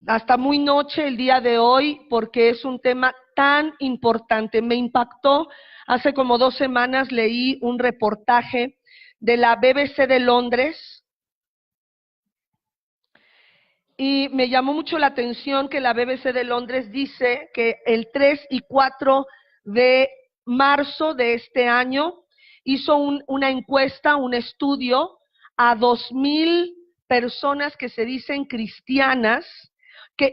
hasta muy noche el día de hoy porque es un tema tan importante. Me impactó, hace como 2 semanas leí un reportaje de la BBC de Londres y me llamó mucho la atención que la BBC de Londres dice que el 3 y 4 de marzo de este año hizo una encuesta, un estudio a 2,000 personas que se dicen cristianas,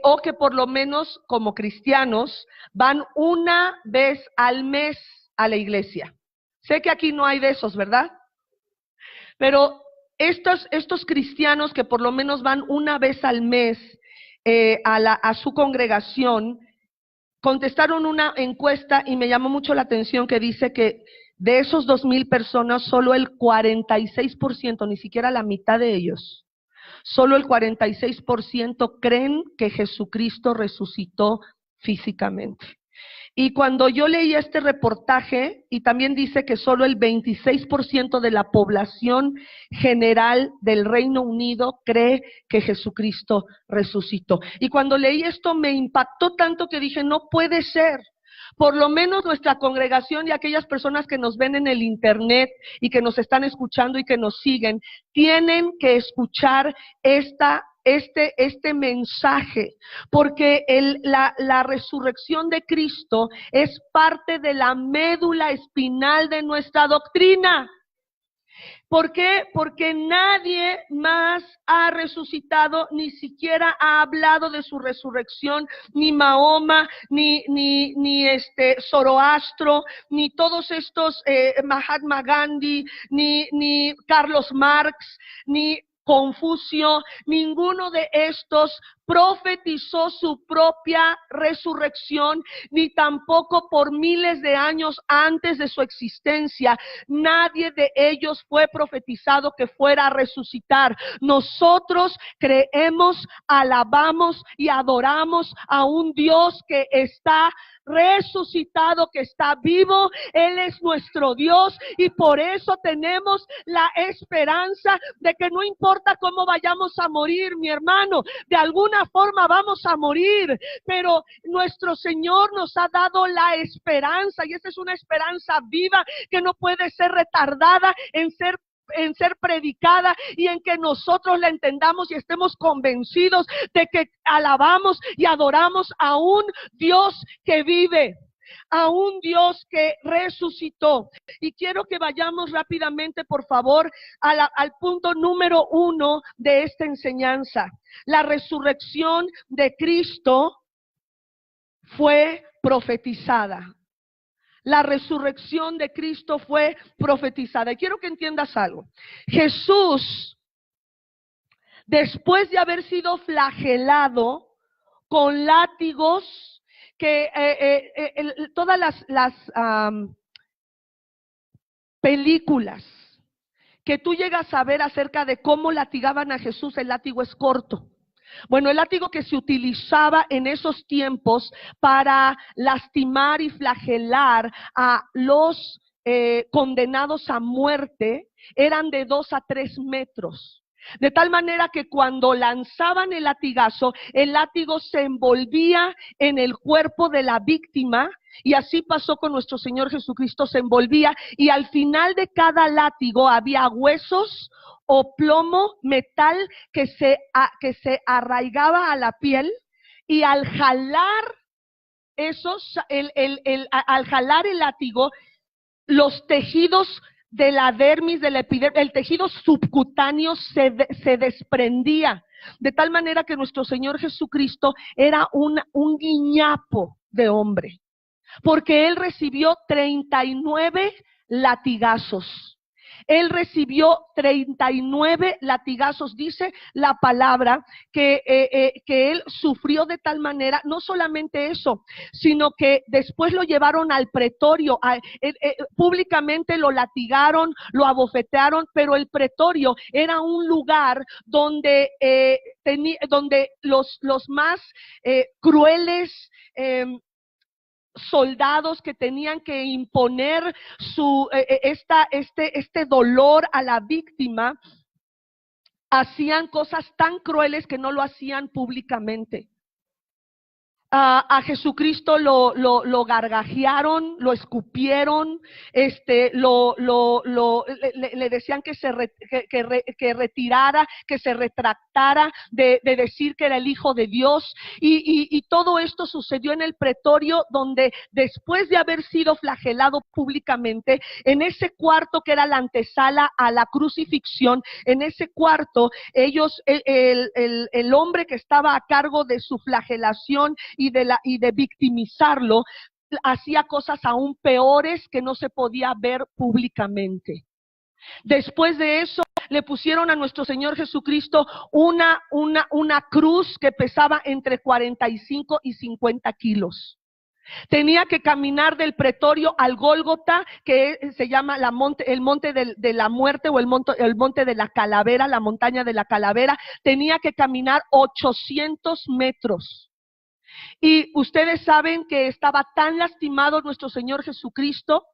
o que por lo menos como cristianos van una vez al mes a la iglesia. Sé que aquí no hay de esos, ¿verdad? Pero estos cristianos que por lo menos van una vez al mes a su congregación, contestaron una encuesta y me llamó mucho la atención que dice que de esos 2,000 personas, solo el 46%, ni siquiera la mitad de ellos, solo el 46% creen que Jesucristo resucitó físicamente. Y cuando yo leí este reportaje, y también dice que solo el 26% de la población general del Reino Unido cree que Jesucristo resucitó. Y cuando leí esto me impactó tanto que dije, no puede ser. Por lo menos nuestra congregación y aquellas personas que nos ven en el internet y que nos están escuchando y que nos siguen, tienen que escuchar este mensaje, porque la resurrección de Cristo es parte de la médula espinal de nuestra doctrina. ¿Por qué? Porque nadie más ha resucitado, ni siquiera ha hablado de su resurrección, ni Mahoma, ni Zoroastro, ni todos estos Mahatma Gandhi, ni Carlos Marx, ni Confucio, ninguno de estos profetizó su propia resurrección, ni tampoco por miles de años antes de su existencia. Nadie de ellos fue profetizado que fuera a resucitar. Nosotros creemos, alabamos y adoramos a un Dios que está resucitado, que está vivo. Él es nuestro Dios y por eso tenemos la esperanza de que no importa cómo vayamos a morir, mi hermano, de alguna forma vamos a morir, pero nuestro Señor nos ha dado la esperanza, y esa es una esperanza viva que no puede ser retardada en ser predicada, y en que nosotros la entendamos y estemos convencidos de que alabamos y adoramos a un Dios que vive, a un Dios que resucitó. Y quiero que vayamos rápidamente, por favor, al punto número 1 de esta enseñanza. La resurrección de Cristo fue profetizada. La resurrección de Cristo fue profetizada. Y quiero que entiendas algo. Jesús, después de haber sido flagelado con látigos, que todas las películas que tú llegas a ver acerca de cómo latigaban a Jesús, el látigo es corto. Bueno, el látigo que se utilizaba en esos tiempos para lastimar y flagelar a los condenados a muerte eran de 2 a 3 metros. De tal manera que cuando lanzaban el latigazo, el látigo se envolvía en el cuerpo de la víctima, y así pasó con nuestro Señor Jesucristo, se envolvía, y al final de cada látigo había huesos o plomo, metal que se arraigaba a la piel, y al jalar al jalar el látigo, los tejidos de la dermis, de la epidermis, el tejido subcutáneo se desprendía, de tal manera que nuestro Señor Jesucristo era un guiñapo de hombre, porque Él recibió 39 latigazos. Él recibió 39 latigazos. Dice la palabra que Él sufrió de tal manera, no solamente eso, sino que después lo llevaron al pretorio, públicamente lo latigaron, lo abofetearon, pero el pretorio era un lugar donde, donde los más crueles soldados que tenían que imponer este dolor a la víctima, hacían cosas tan crueles que no lo hacían públicamente. A Jesucristo lo gargajearon, lo escupieron, le decían que retirara, que se retractara de decir que era el Hijo de Dios, y todo esto sucedió en el pretorio, donde después de haber sido flagelado públicamente, en ese cuarto que era la antesala a la crucifixión, en ese cuarto, el hombre que estaba a cargo de su flagelación y de victimizarlo, hacía cosas aún peores que no se podía ver públicamente. Después de eso, le pusieron a nuestro Señor Jesucristo una cruz que pesaba entre 45 y 50 kilos. Tenía que caminar del pretorio al Gólgota, que se llama el monte de la muerte, o el monte de la calavera, la montaña de la calavera. Tenía que caminar 800 metros. Y ustedes saben que estaba tan lastimado nuestro Señor Jesucristo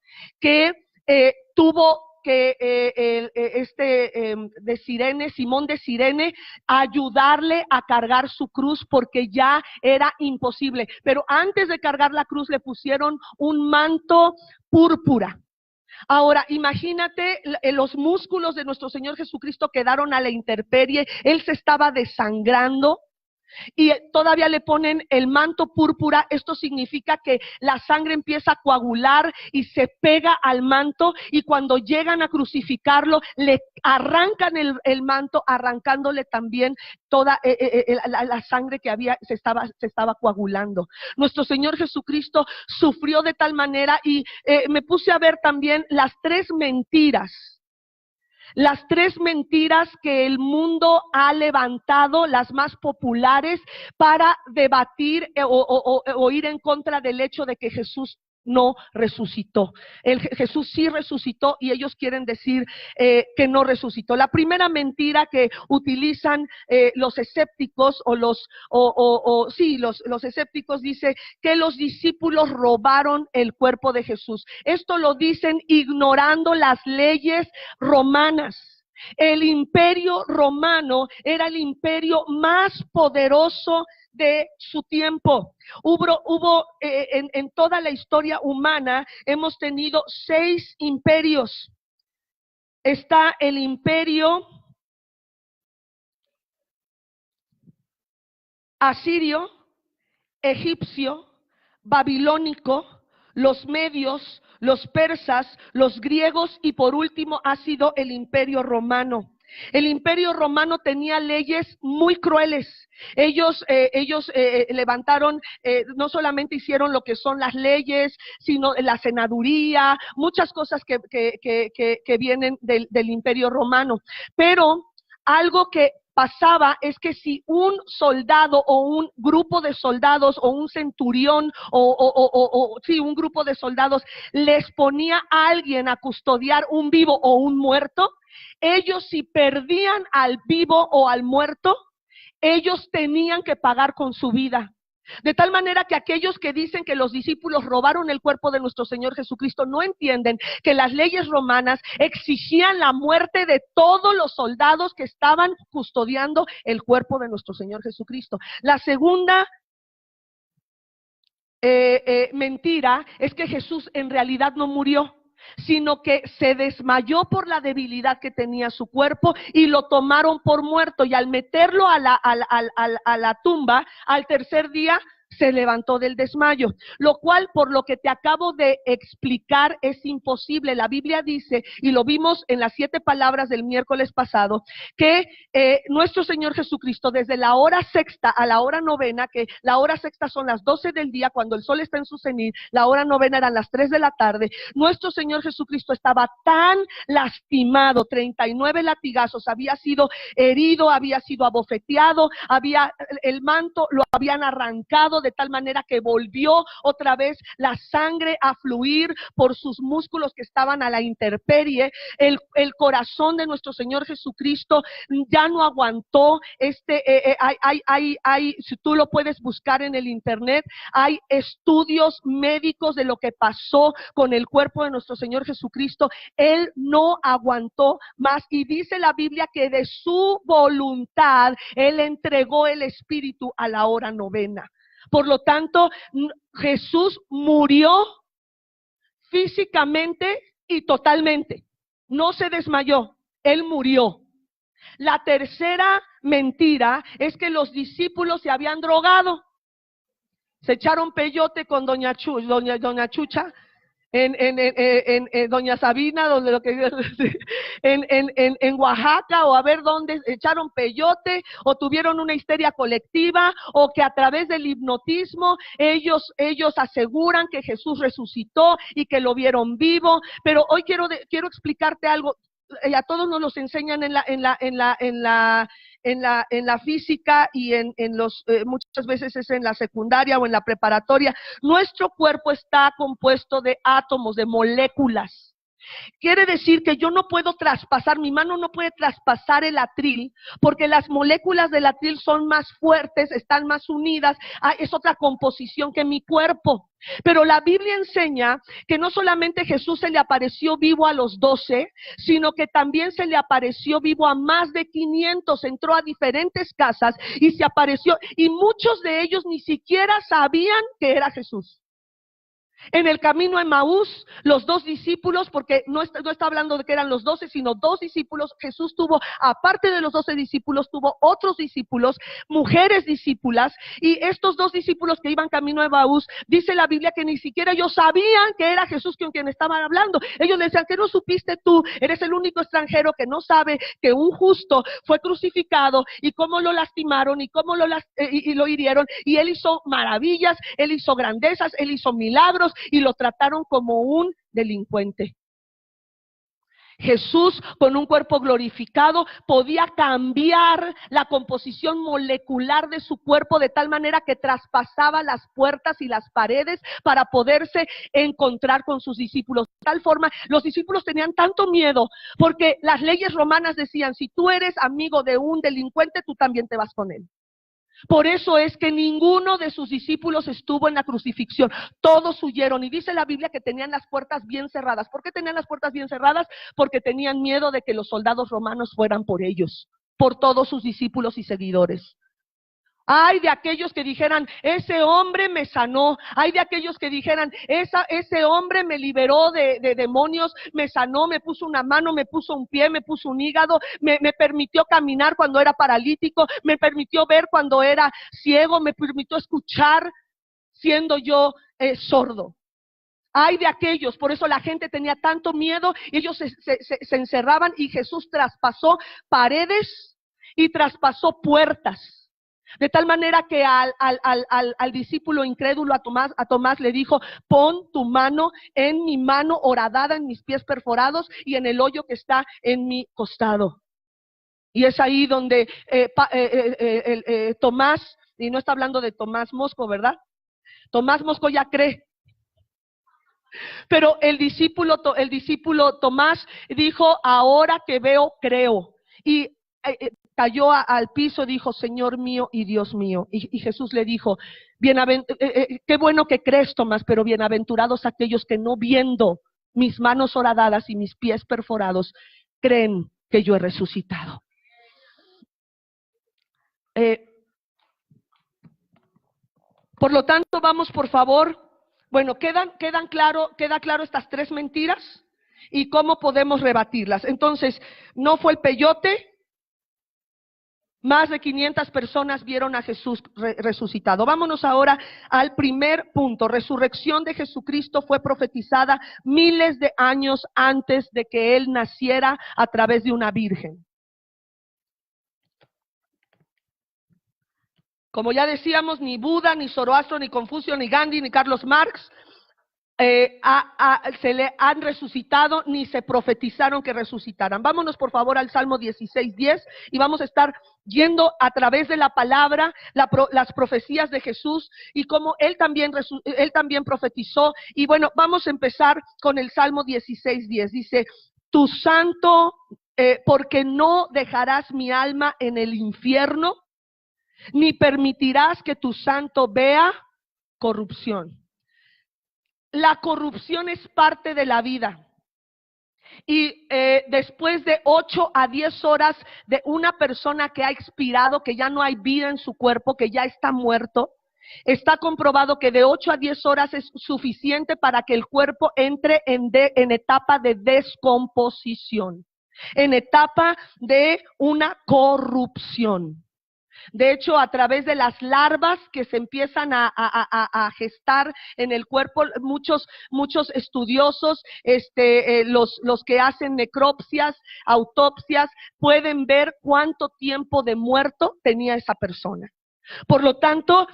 que tuvo que Simón de Cirene, ayudarle a cargar su cruz, porque ya era imposible. Pero antes de cargar la cruz le pusieron un manto púrpura. Ahora, imagínate, los músculos de nuestro Señor Jesucristo quedaron a la intemperie, él se estaba desangrando. Y todavía le ponen el manto púrpura. Esto significa que la sangre empieza a coagular y se pega al manto, y cuando llegan a crucificarlo, le arrancan el manto, arrancándole también toda la sangre que se estaba coagulando. Nuestro Señor Jesucristo sufrió de tal manera, y me puse a ver también las tres mentiras que el mundo ha levantado, las más populares, para debatir o ir en contra del hecho de que Jesús no resucitó. Jesús sí resucitó, y ellos quieren decir que no resucitó. La primera mentira que utilizan los escépticos, los escépticos, dice que los discípulos robaron el cuerpo de Jesús. Esto lo dicen ignorando las leyes romanas. El imperio romano era el imperio más poderoso de su tiempo. En toda la historia humana hemos tenido 6 imperios. Está el imperio asirio, egipcio, babilónico, los medios, los persas, los griegos, y por último ha sido el imperio romano. El imperio romano tenía leyes muy crueles. Ellos levantaron, no solamente hicieron lo que son las leyes, sino la senaduría, muchas cosas que vienen del imperio romano. Pero algo que pasaba es que si un soldado o un grupo de soldados o un centurión un grupo de soldados les ponía a alguien a custodiar un vivo o un muerto, ellos, si perdían al vivo o al muerto, ellos tenían que pagar con su vida. De tal manera que aquellos que dicen que los discípulos robaron el cuerpo de nuestro Señor Jesucristo no entienden que las leyes romanas exigían la muerte de todos los soldados que estaban custodiando el cuerpo de nuestro Señor Jesucristo. La segunda mentira es que Jesús en realidad no murió, sino que se desmayó por la debilidad que tenía su cuerpo, y lo tomaron por muerto, y al meterlo a la tumba, al tercer día se levantó del desmayo, lo cual, por lo que te acabo de explicar, es imposible. La Biblia dice, y lo vimos en las 7 palabras del miércoles pasado, que nuestro Señor Jesucristo, desde la hora sexta a la hora novena, que la hora sexta son las 12 del día, cuando el sol está en su cenit, la hora novena eran las 3 de la tarde, nuestro Señor Jesucristo estaba tan lastimado, 39 latigazos, había sido herido, había sido abofeteado, el manto lo habían arrancado, de tal manera que volvió otra vez la sangre a fluir por sus músculos que estaban a la intemperie. El corazón de nuestro Señor Jesucristo ya no aguantó. Si tú lo puedes buscar en el internet, hay estudios médicos de lo que pasó con el cuerpo de nuestro Señor Jesucristo. Él no aguantó más, y dice la Biblia que de su voluntad Él entregó el Espíritu a la hora novena. Por lo tanto, Jesús murió físicamente y totalmente. No se desmayó, Él murió. La tercera mentira es que los discípulos se habían drogado. Se echaron peyote con doña Chucha, doña Sabina, donde lo que en Oaxaca, o a ver dónde echaron peyote, o tuvieron una histeria colectiva, o que a través del hipnotismo ellos aseguran que Jesús resucitó y que lo vieron vivo. Pero hoy quiero explicarte algo. A todos nos los enseñan en la física y muchas veces es en la secundaria o en la preparatoria. Nuestro cuerpo está compuesto de átomos, de moléculas. Quiere decir que yo no puedo traspasar, mi mano no puede traspasar el atril, porque las moléculas del atril son más fuertes, están más unidas, es otra composición que mi cuerpo. Pero la Biblia enseña que no solamente Jesús se le apareció vivo a los 12, sino que también se le apareció vivo a más de 500, entró a diferentes casas y se apareció, y muchos de ellos ni siquiera sabían que era Jesús. En el camino a Emaús, los 2 discípulos, porque no está hablando de que eran los 12, sino 2 discípulos, Jesús tuvo, aparte de los 12 discípulos, tuvo otros discípulos, mujeres discípulas, y estos 2 discípulos que iban camino a Emaús, dice la Biblia que ni siquiera ellos sabían que era Jesús con quien estaban hablando. Ellos le decían, ¿qué no supiste tú? Eres el único extranjero que no sabe que un justo fue crucificado, y cómo lo lastimaron, y cómo lo hirieron, y él hizo maravillas, él hizo grandezas, él hizo milagros, y lo trataron como un delincuente. Jesús, con un cuerpo glorificado, podía cambiar la composición molecular de su cuerpo de tal manera que traspasaba las puertas y las paredes para poderse encontrar con sus discípulos. De tal forma, los discípulos tenían tanto miedo, porque las leyes romanas decían, si tú eres amigo de un delincuente, tú también te vas con él. Por eso es que ninguno de sus discípulos estuvo en la crucifixión, todos huyeron, y dice la Biblia que tenían las puertas bien cerradas. ¿Por qué tenían las puertas bien cerradas? Porque tenían miedo de que los soldados romanos fueran por ellos, por todos sus discípulos y seguidores. Ay de aquellos que dijeran, ese hombre me sanó. Ay de aquellos que dijeran, ese hombre me liberó de demonios, me sanó, me puso una mano, me puso un pie, me puso un hígado, me permitió caminar cuando era paralítico, me permitió ver cuando era ciego, me permitió escuchar siendo yo sordo. Ay de aquellos, por eso la gente tenía tanto miedo, y ellos se encerraban, y Jesús traspasó paredes y traspasó puertas. De tal manera que al discípulo incrédulo, a Tomás le dijo, pon tu mano en mi mano horadada, en mis pies perforados y en el hoyo que está en mi costado. Y es ahí donde Tomás, y no está hablando de Tomás Mosco, ¿verdad? Tomás Mosco ya cree. Pero el discípulo Tomás dijo, ahora que veo, creo. Y cayó al piso, dijo, Señor mío y Dios mío. Y Jesús le dijo, qué bueno que crees, Tomás, pero bienaventurados aquellos que no viendo mis manos horadadas y mis pies perforados, creen que yo he resucitado. Por lo tanto, vamos por favor. Bueno, queda claro estas 3 mentiras y cómo podemos rebatirlas. Entonces, no fue el peyote. Más de 500 personas vieron a Jesús resucitado. Vámonos ahora al primer punto. Resurrección de Jesucristo fue profetizada miles de años antes de que Él naciera a través de una virgen. Como ya decíamos, ni Buda, ni Zoroastro, ni Confucio, ni Gandhi, ni Carlos Marx se le han resucitado, ni se profetizaron que resucitaran. Vámonos por favor al Salmo 16:10 y vamos a estar yendo a través de la palabra, las profecías de Jesús y cómo Él también profetizó. Y bueno, vamos a empezar con el Salmo 16:10. Dice, tu santo, porque no dejarás mi alma en el infierno, ni permitirás que tu santo vea corrupción. La corrupción es parte de la vida. Y después de 8 a 10 horas de una persona que ha expirado, que ya no hay vida en su cuerpo, que ya está muerto, Está comprobado que de 8 a 10 horas es suficiente para que el cuerpo entre en etapa de descomposición, en etapa de una corrupción. De hecho, a través de las larvas que se empiezan a gestar en el cuerpo, muchos estudiosos, los que hacen necropsias, autopsias, pueden ver cuánto tiempo de muerto tenía esa persona. Por lo tanto,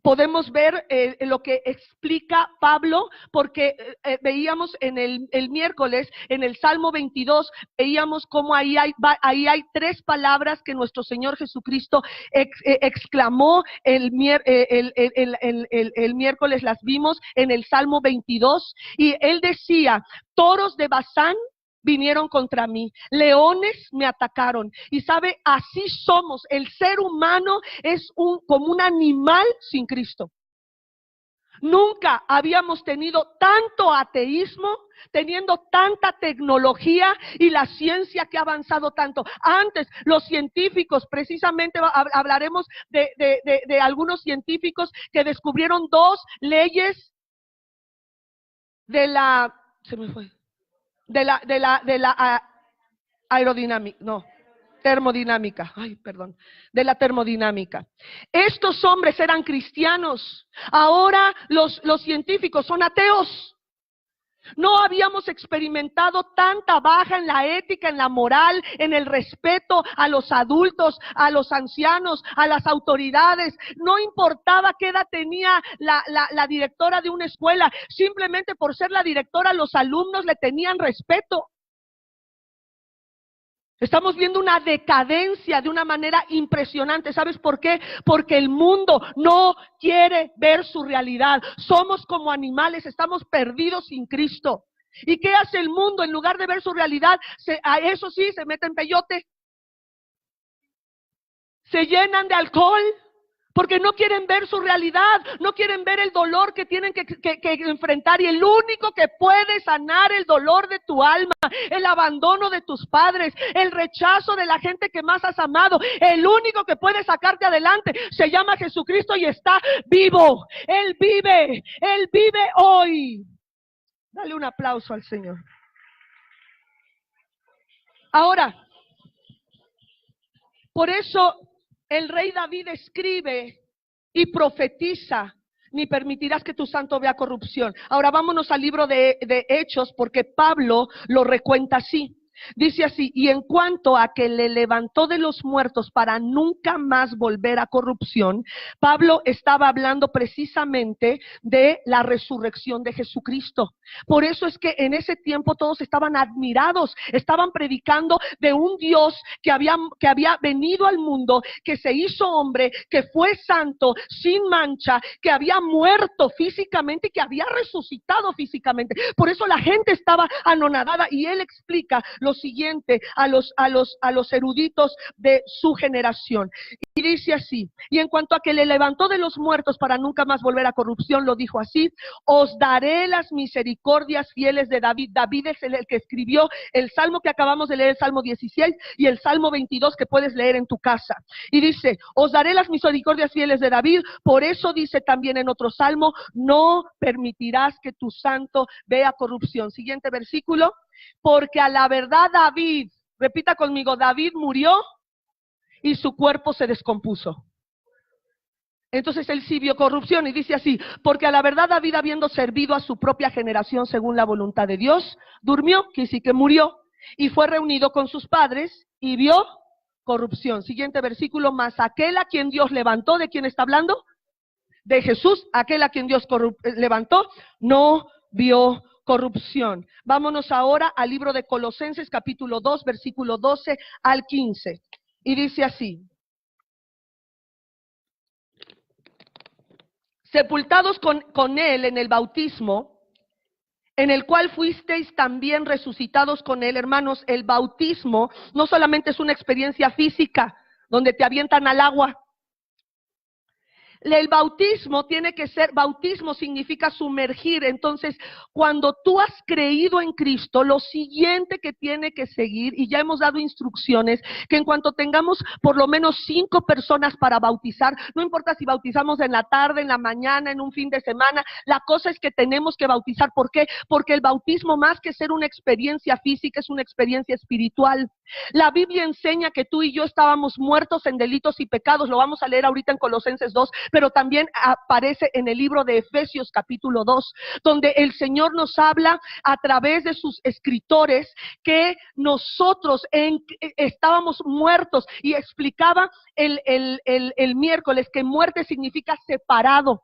podemos ver lo que explica Pablo, porque veíamos en el miércoles, en el Salmo 22, veíamos cómo ahí hay 3 palabras que nuestro Señor Jesucristo exclamó el miércoles, las vimos en el Salmo 22, y Él decía: toros de Basán vinieron contra mí, leones me atacaron. Y sabe, así somos. El ser humano es como un animal sin Cristo. Nunca habíamos tenido tanto ateísmo, teniendo tanta tecnología y la ciencia que ha avanzado tanto. Antes, los científicos, precisamente hablaremos de algunos científicos que descubrieron 2 leyes de la, se me fue, de la aerodinámica, no, termodinámica, de la termodinámica. Estos hombres eran cristianos, ahora los científicos son ateos. No habíamos experimentado tanta baja en la ética, en la moral, en el respeto a los adultos, a los ancianos, a las autoridades. No importaba qué edad tenía la directora de una escuela, simplemente por ser la directora los alumnos le tenían respeto. Estamos viendo una decadencia de una manera impresionante. ¿Sabes por qué? Porque el mundo no quiere ver su realidad. Somos como animales, estamos perdidos sin Cristo. ¿Y qué hace el mundo? En lugar de ver su realidad, a eso sí, se mete en peyote. Se llenan de alcohol. Porque no quieren ver su realidad, no quieren ver el dolor que tienen que enfrentar. Y el único que puede sanar el dolor de tu alma, el abandono de tus padres, el rechazo de la gente que más has amado, el único que puede sacarte adelante se llama Jesucristo y está vivo. Él vive hoy. Dale un aplauso al Señor. Ahora, por eso el rey David escribe y profetiza: ni permitirás que tu santo vea corrupción. Ahora vámonos al libro de Hechos, porque Pablo lo recuenta así. Dice así: y en cuanto a que le levantó de los muertos para nunca más volver a corrupción, Pablo estaba hablando precisamente de la resurrección de Jesucristo. Por eso es que en ese tiempo todos estaban admirados, estaban predicando de un Dios que había venido al mundo, que se hizo hombre, que fue santo, sin mancha, que había muerto físicamente y que había resucitado físicamente. Por eso la gente estaba anonadada, y él explica lo siguiente a los eruditos de su generación. Y dice así: y en cuanto a que le levantó de los muertos para nunca más volver a corrupción, lo dijo así: os daré las misericordias fieles de David. David es el que escribió el Salmo que acabamos de leer, el Salmo 16 y el Salmo 22, que puedes leer en tu casa. Y dice: os daré las misericordias fieles de David. Por eso dice también en otro Salmo: no permitirás que tu santo vea corrupción. Siguiente versículo: porque a la verdad David, repita conmigo, David murió y su cuerpo se descompuso. Entonces él sí vio corrupción, y dice así: porque a la verdad David, habiendo servido a su propia generación según la voluntad de Dios, durmió, que sí que murió, y fue reunido con sus padres y vio corrupción. Siguiente versículo: mas aquel a quien Dios levantó, ¿de quién está hablando? De Jesús. Aquel a quien Dios levantó no vio corrupción. Vámonos ahora al libro de Colosenses, capítulo 2, versículo 12 al 15. Y dice así: sepultados con él en el bautismo, en el cual fuisteis también resucitados con él. Hermanos, el bautismo no solamente es una experiencia física donde te avientan al agua. el bautismo tiene que ser, bautismo significa sumergir. Entonces, cuando tú has creído en Cristo, lo siguiente que tiene que seguir, y ya hemos dado instrucciones, que en cuanto tengamos por lo menos 5 personas para bautizar, no importa si bautizamos en la tarde, en la mañana, en un fin de semana, la cosa es que tenemos que bautizar. ¿Por qué? Porque el bautismo, más que ser una experiencia física, es una experiencia espiritual. La Biblia enseña que tú y yo estábamos muertos en delitos y pecados. Lo vamos a leer ahorita en Colosenses 2, pero también aparece en el libro de Efesios capítulo 2, donde el Señor nos habla a través de sus escritores que nosotros estábamos muertos, y explicaba el miércoles que muerte significa separado.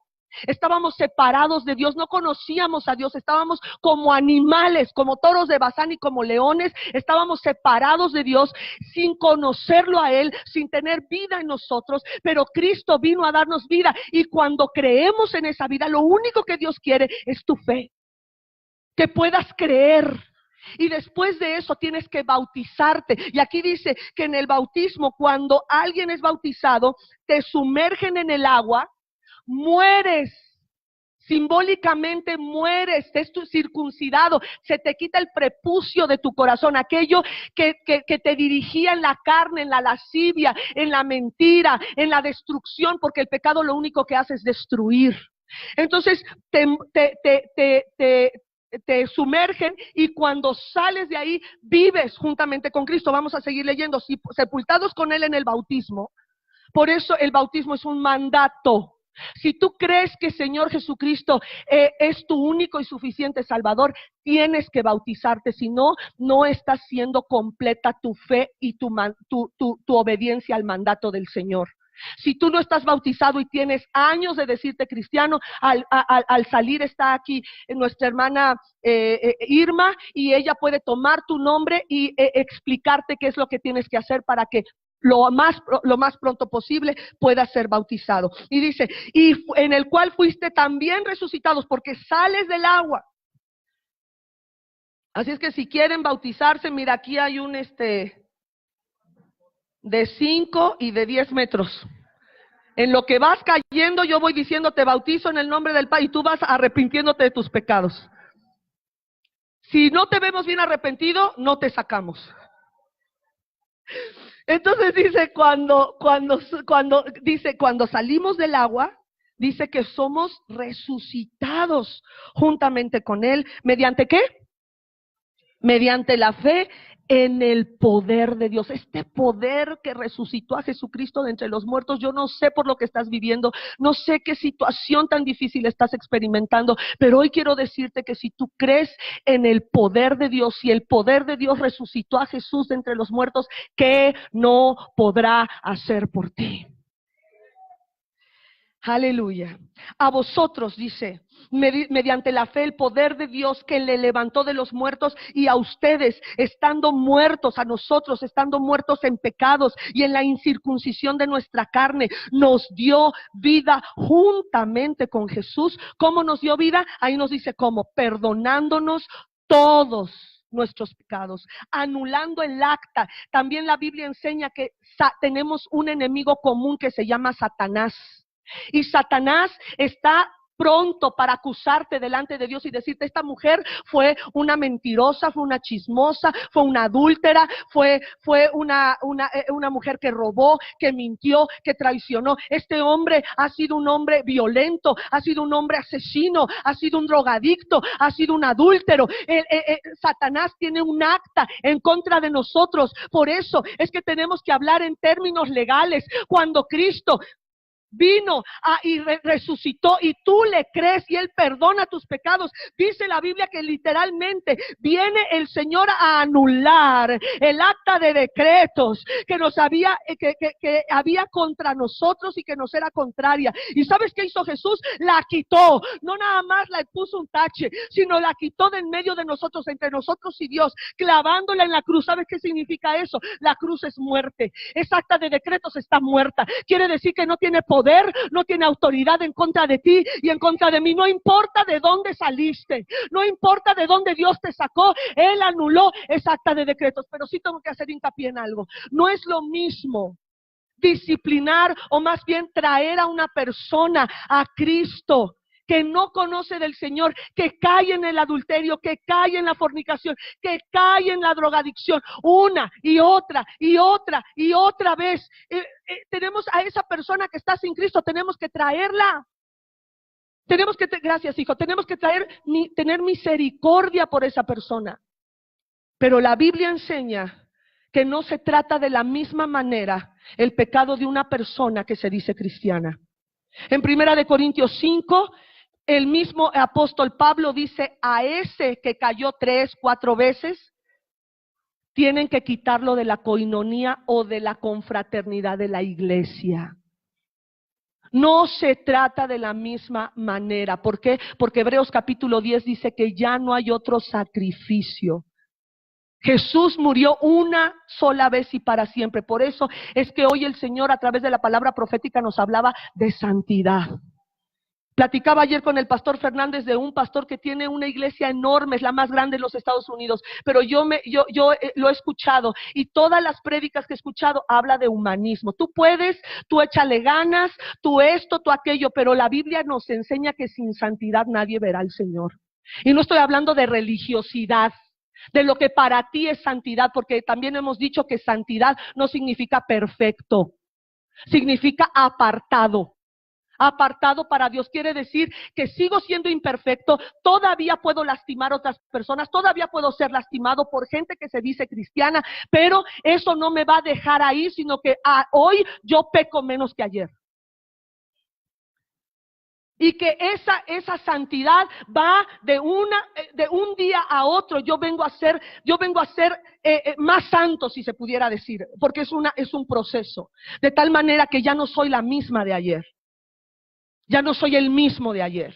Estábamos separados de Dios, no conocíamos a Dios, estábamos como animales, como toros de Basán y como leones, estábamos separados de Dios, sin conocerlo a Él, sin tener vida en nosotros, pero Cristo vino a darnos vida, y cuando creemos en esa vida, lo único que Dios quiere es tu fe, que puedas creer. Y después de eso tienes que bautizarte. Y aquí dice que en el bautismo, cuando alguien es bautizado, te sumergen en el agua, mueres, simbólicamente mueres, es tu circuncidado, se te quita el prepucio de tu corazón, aquello que te dirigía en la carne, en la lascivia, en la mentira, en la destrucción, porque el pecado lo único que hace es destruir. Entonces te sumergen, y cuando sales de ahí vives juntamente con Cristo. Vamos a seguir leyendo, sepultados con Él en el bautismo. Por eso el bautismo es un mandato. Si tú crees que Señor Jesucristo es tu único y suficiente Salvador, tienes que bautizarte. Si no, no estás siendo completa tu fe y tu obediencia al mandato del Señor. Si tú no estás bautizado y tienes años de decirte cristiano, al salir está aquí nuestra hermana Irma, y ella puede tomar tu nombre y explicarte qué es lo que tienes que hacer para que lo más pronto posible puedas ser bautizado. Y dice, y en el cual fuiste también resucitados, porque sales del agua. Así es que si quieren bautizarse, mira, aquí hay un de 5 y de 10 metros. En lo que vas cayendo, yo voy diciendo, te bautizo en el nombre del Padre, y tú vas arrepintiéndote de tus pecados. Si no te vemos bien arrepentido, no te sacamos. Entonces dice, cuando salimos del agua, dice que somos resucitados juntamente con Él. ¿Mediante qué? Mediante la fe en el poder de Dios. Este poder que resucitó a Jesucristo de entre los muertos. Yo no sé por lo que estás viviendo, no sé qué situación tan difícil estás experimentando, pero hoy quiero decirte que si tú crees en el poder de Dios, y el poder de Dios resucitó a Jesús de entre los muertos, ¿qué no podrá hacer por ti? Aleluya. A vosotros, dice, mediante la fe, el poder de Dios que le levantó de los muertos, y a ustedes, estando muertos, a nosotros, estando muertos en pecados y en la incircuncisión de nuestra carne, nos dio vida juntamente con Jesús. ¿Cómo nos dio vida? Ahí nos dice cómo: perdonándonos todos nuestros pecados, anulando el acta. También la Biblia enseña que tenemos un enemigo común que se llama Satanás. Y Satanás está pronto para acusarte delante de Dios y decirte: esta mujer fue una mentirosa, fue una chismosa, fue una adúltera, fue una mujer que robó, que mintió, que traicionó. Este hombre ha sido un hombre violento, ha sido un hombre asesino, ha sido un drogadicto, ha sido un adúltero. Satanás tiene un acta en contra de nosotros. Por eso es que tenemos que hablar en términos legales. Cuando Cristo vino y resucitó, y tú le crees y Él perdona tus pecados, dice la Biblia que literalmente viene el Señor a anular el acta de decretos que nos había que había contra nosotros y que nos era contraria. ¿Y sabes qué hizo Jesús? La quitó. No nada más la puso un tache, sino la quitó de en medio de nosotros, entre nosotros y Dios, clavándola en la cruz. ¿Sabes qué significa eso? La cruz es muerte. Esa acta de decretos está muerta. Quiere decir que no tiene poder, no tiene autoridad en contra de ti y en contra de mí. No importa de dónde saliste, no importa de dónde Dios te sacó, Él anuló esa acta de decretos. Pero sí tengo que hacer hincapié en algo: no es lo mismo disciplinar o más bien traer a una persona a Cristo que no conoce del Señor, que cae en el adulterio, que cae en la fornicación, que cae en la drogadicción, una y otra y otra y otra vez. Tenemos a esa persona que está sin Cristo, tenemos que traerla. Tenemos que, gracias hijo, tenemos que tener misericordia por esa persona. Pero la Biblia enseña que no se trata de la misma manera el pecado de una persona que se dice cristiana. En 1 Corintios 5, el mismo apóstol Pablo dice, a ese que cayó 3, 4 veces, tienen que quitarlo de la coinonía o de la confraternidad de la iglesia. No se trata de la misma manera. ¿Por qué? Porque Hebreos capítulo 10 dice que ya no hay otro sacrificio. Jesús murió una sola vez y para siempre. Por eso es que hoy el Señor a través de la palabra profética nos hablaba de santidad. Platicaba ayer con el pastor Fernández de un pastor que tiene una iglesia enorme, es la más grande en los Estados Unidos, pero yo lo he escuchado y todas las prédicas que he escuchado habla de humanismo. Tú puedes, tú échale ganas, tú esto, tú aquello, pero la Biblia nos enseña que sin santidad nadie verá al Señor. Y no estoy hablando de religiosidad, de lo que para ti es santidad, porque también hemos dicho que santidad no significa perfecto, significa apartado. Apartado para Dios quiere decir que sigo siendo imperfecto, todavía puedo lastimar a otras personas, todavía puedo ser lastimado por gente que se dice cristiana, pero eso no me va a dejar ahí, sino que hoy yo peco menos que ayer. Y que esa santidad va de un día a otro. Yo vengo a ser más santo, si se pudiera decir, porque es un proceso, de tal manera que ya no soy la misma de ayer. Ya no soy el mismo de ayer.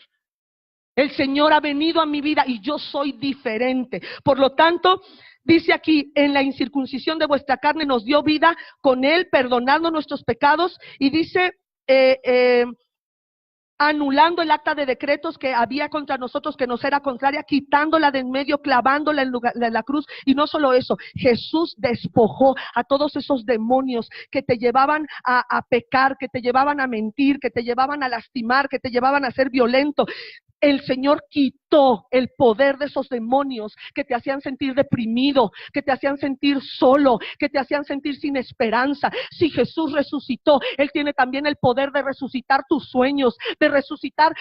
El Señor ha venido a mi vida y yo soy diferente. Por lo tanto, dice aquí, en la incircuncisión de vuestra carne nos dio vida con Él, perdonando nuestros pecados. Y dice, anulando el acta de decretos que había contra nosotros, que nos era contraria, quitándola de en medio, clavándola en la cruz. Y no solo eso, Jesús despojó a todos esos demonios que te llevaban a pecar, que te llevaban a mentir, que te llevaban a lastimar, que te llevaban a ser violento. El Señor quitó el poder de esos demonios que te hacían sentir deprimido, que te hacían sentir solo, que te hacían sentir sin esperanza. Si Jesús resucitó, Él tiene también el poder de resucitar tus sueños, de resucitar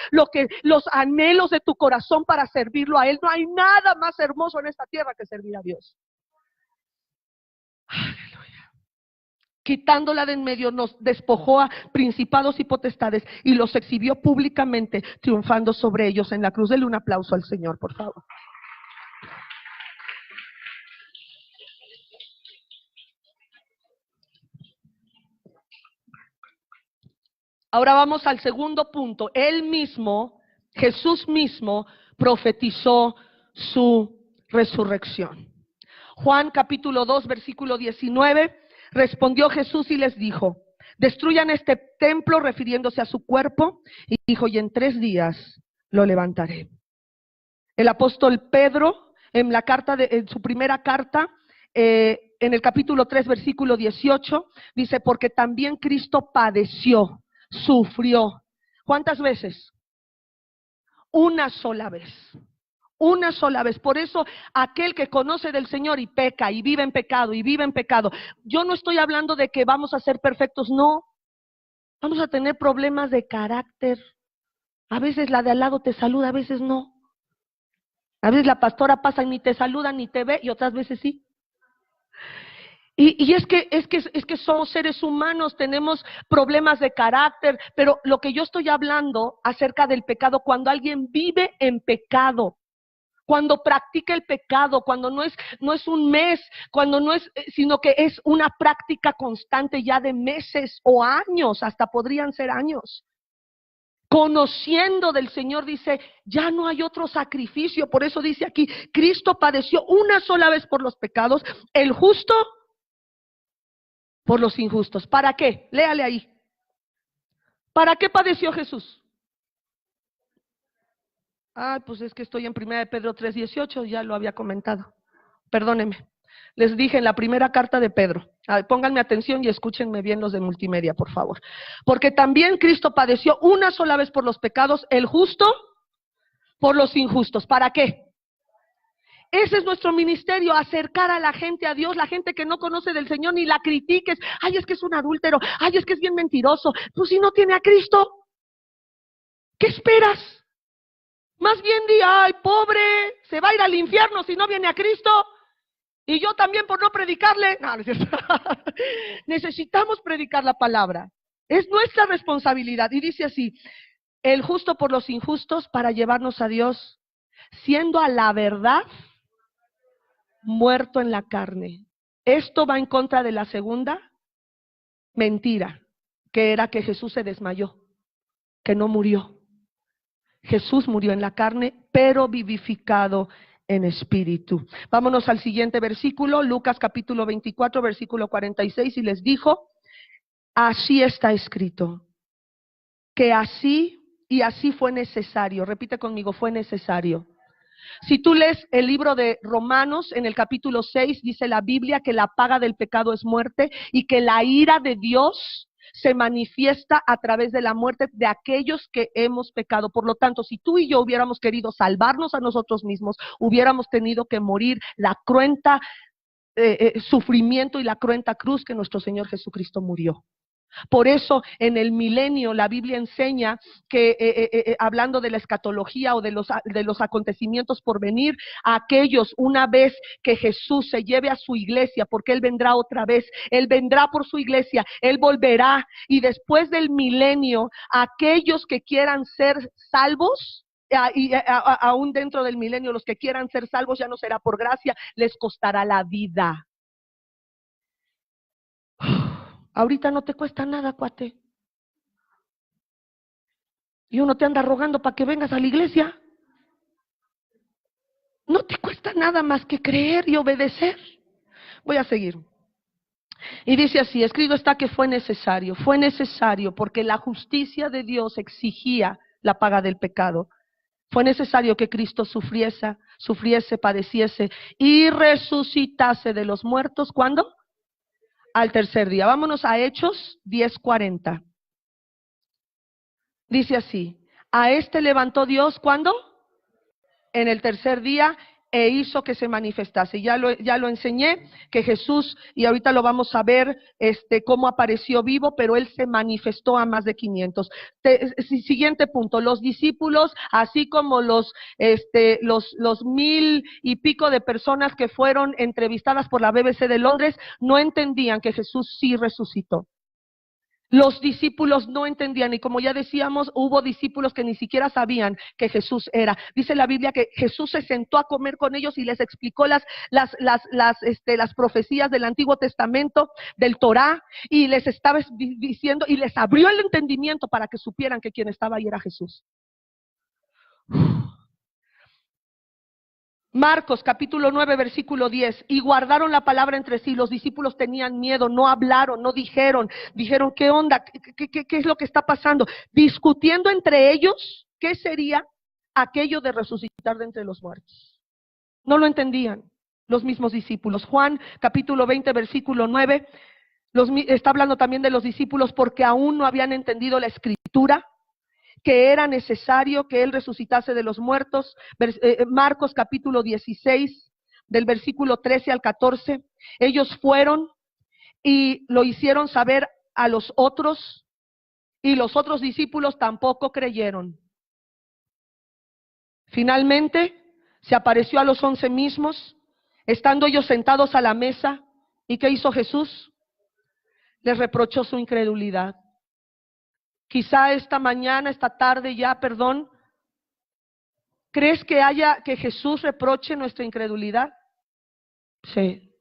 los anhelos de tu corazón para servirlo a Él. No hay nada más hermoso en esta tierra que servir a Dios. Aleluya. Quitándola de en medio, nos despojó a principados y potestades y los exhibió públicamente, triunfando sobre ellos en la cruz. Denle un aplauso al Señor, por favor. Ahora vamos al segundo punto. Él mismo, Jesús mismo, profetizó su resurrección. Juan capítulo 2, versículo 19. Respondió Jesús y les dijo: destruyan este templo, refiriéndose a su cuerpo, y dijo: y en 3 días lo levantaré. El apóstol Pedro, en su primera carta, en el capítulo 3, versículo 18, dice: porque también Cristo padeció, sufrió. ¿Cuántas veces? Una sola vez. Una sola vez. Por eso aquel que conoce del Señor y peca y vive en pecado y vive en pecado. Yo no estoy hablando de que vamos a ser perfectos, no. Vamos a tener problemas de carácter. A veces la de al lado te saluda, a veces no. A veces la pastora pasa y ni te saluda ni te ve, y otras veces sí. Y es que somos seres humanos, tenemos problemas de carácter, pero lo que yo estoy hablando acerca del pecado, cuando alguien vive en pecado, cuando practica el pecado, cuando no es un mes, cuando no es, sino que es una práctica constante ya de meses o años, hasta podrían ser años. Conociendo del Señor, dice, ya no hay otro sacrificio. Por eso dice aquí, Cristo padeció una sola vez por los pecados, el justo por los injustos. ¿Para qué? Léale ahí. ¿Para qué padeció Jesús? Pues es que estoy en 1 Pedro 3:18, ya lo había comentado. Perdónenme. Les dije en la primera carta de Pedro. Pónganme atención y escúchenme bien los de multimedia, por favor. Porque también Cristo padeció una sola vez por los pecados, el justo por los injustos. ¿Para qué? Ese es nuestro ministerio, acercar a la gente a Dios, la gente que no conoce del Señor, ni la critiques. Ay, es que es un adúltero, ay, es que es bien mentiroso. Pues si no tiene a Cristo, ¿qué esperas? Más bien di, ay, pobre, se va a ir al infierno si no viene a Cristo. Y yo también por no predicarle. No, no es cierto. Necesitamos predicar la palabra. Es nuestra responsabilidad. Y dice así, el justo por los injustos para llevarnos a Dios, siendo a la verdad muerto en la carne. Esto va en contra de la segunda mentira, que era que Jesús se desmayó, que no murió. Jesús murió en la carne, pero vivificado en espíritu. Vámonos al siguiente versículo, Lucas capítulo 24, versículo 46, y les dijo, así está escrito, que así y así fue necesario. Repite conmigo, fue necesario. Si tú lees el libro de Romanos, en el capítulo 6, dice la Biblia que la paga del pecado es muerte y que la ira de Dios se manifiesta a través de la muerte de aquellos que hemos pecado. Por lo tanto, si tú y yo hubiéramos querido salvarnos a nosotros mismos, hubiéramos tenido que morir la cruenta sufrimiento y la cruenta cruz que nuestro Señor Jesucristo murió. Por eso en el milenio la Biblia enseña que hablando de la escatología o de los acontecimientos por venir, a aquellos una vez que Jesús se lleve a su iglesia, porque Él vendrá otra vez, Él vendrá por su iglesia, Él volverá, y después del milenio, aquellos que quieran ser salvos, y aún dentro del milenio, los que quieran ser salvos ya no será por gracia, les costará la vida. Ahorita no te cuesta nada, cuate. Y uno te anda rogando para que vengas a la iglesia. No te cuesta nada más que creer y obedecer. Voy a seguir. Y dice así, escrito está que fue necesario porque la justicia de Dios exigía la paga del pecado. Fue necesario que Cristo sufriese, padeciese y resucitase de los muertos. ¿Cuándo? Al tercer día. Vámonos a Hechos 10:40. Dice así, a este levantó Dios, ¿cuándo? En el tercer día, e hizo que se manifestase. Ya lo enseñé, que Jesús, y ahorita lo vamos a ver, cómo apareció vivo, pero Él se manifestó a más de 500. Siguiente punto, los discípulos, así como los 1000 y pico de personas que fueron entrevistadas por la BBC de Londres, no entendían que Jesús sí resucitó. Los discípulos no entendían, y como ya decíamos, hubo discípulos que ni siquiera sabían que Jesús era. Dice la Biblia que Jesús se sentó a comer con ellos y les explicó las profecías del Antiguo Testamento, del Torá, y les estaba diciendo, y les abrió el entendimiento para que supieran que quien estaba ahí era Jesús. Marcos capítulo 9 versículo 10, y guardaron la palabra entre sí. Los discípulos tenían miedo, no hablaron, no dijeron, ¿qué onda? ¿Qué es lo que está pasando? Discutiendo entre ellos, ¿qué sería aquello de resucitar de entre los muertos? No lo entendían los mismos discípulos. Juan capítulo 20 versículo 9, está hablando también de los discípulos porque aún no habían entendido la escritura, que era necesario que Él resucitase de los muertos. Marcos capítulo 16, del versículo 13 al 14, ellos fueron y lo hicieron saber a los otros, y los otros discípulos tampoco creyeron. Finalmente, se apareció a los 11 mismos, estando ellos sentados a la mesa, ¿y qué hizo Jesús? Les reprochó su incredulidad. Quizá esta mañana, esta tarde ya, ¿crees que Jesús reproche nuestra incredulidad? Sí.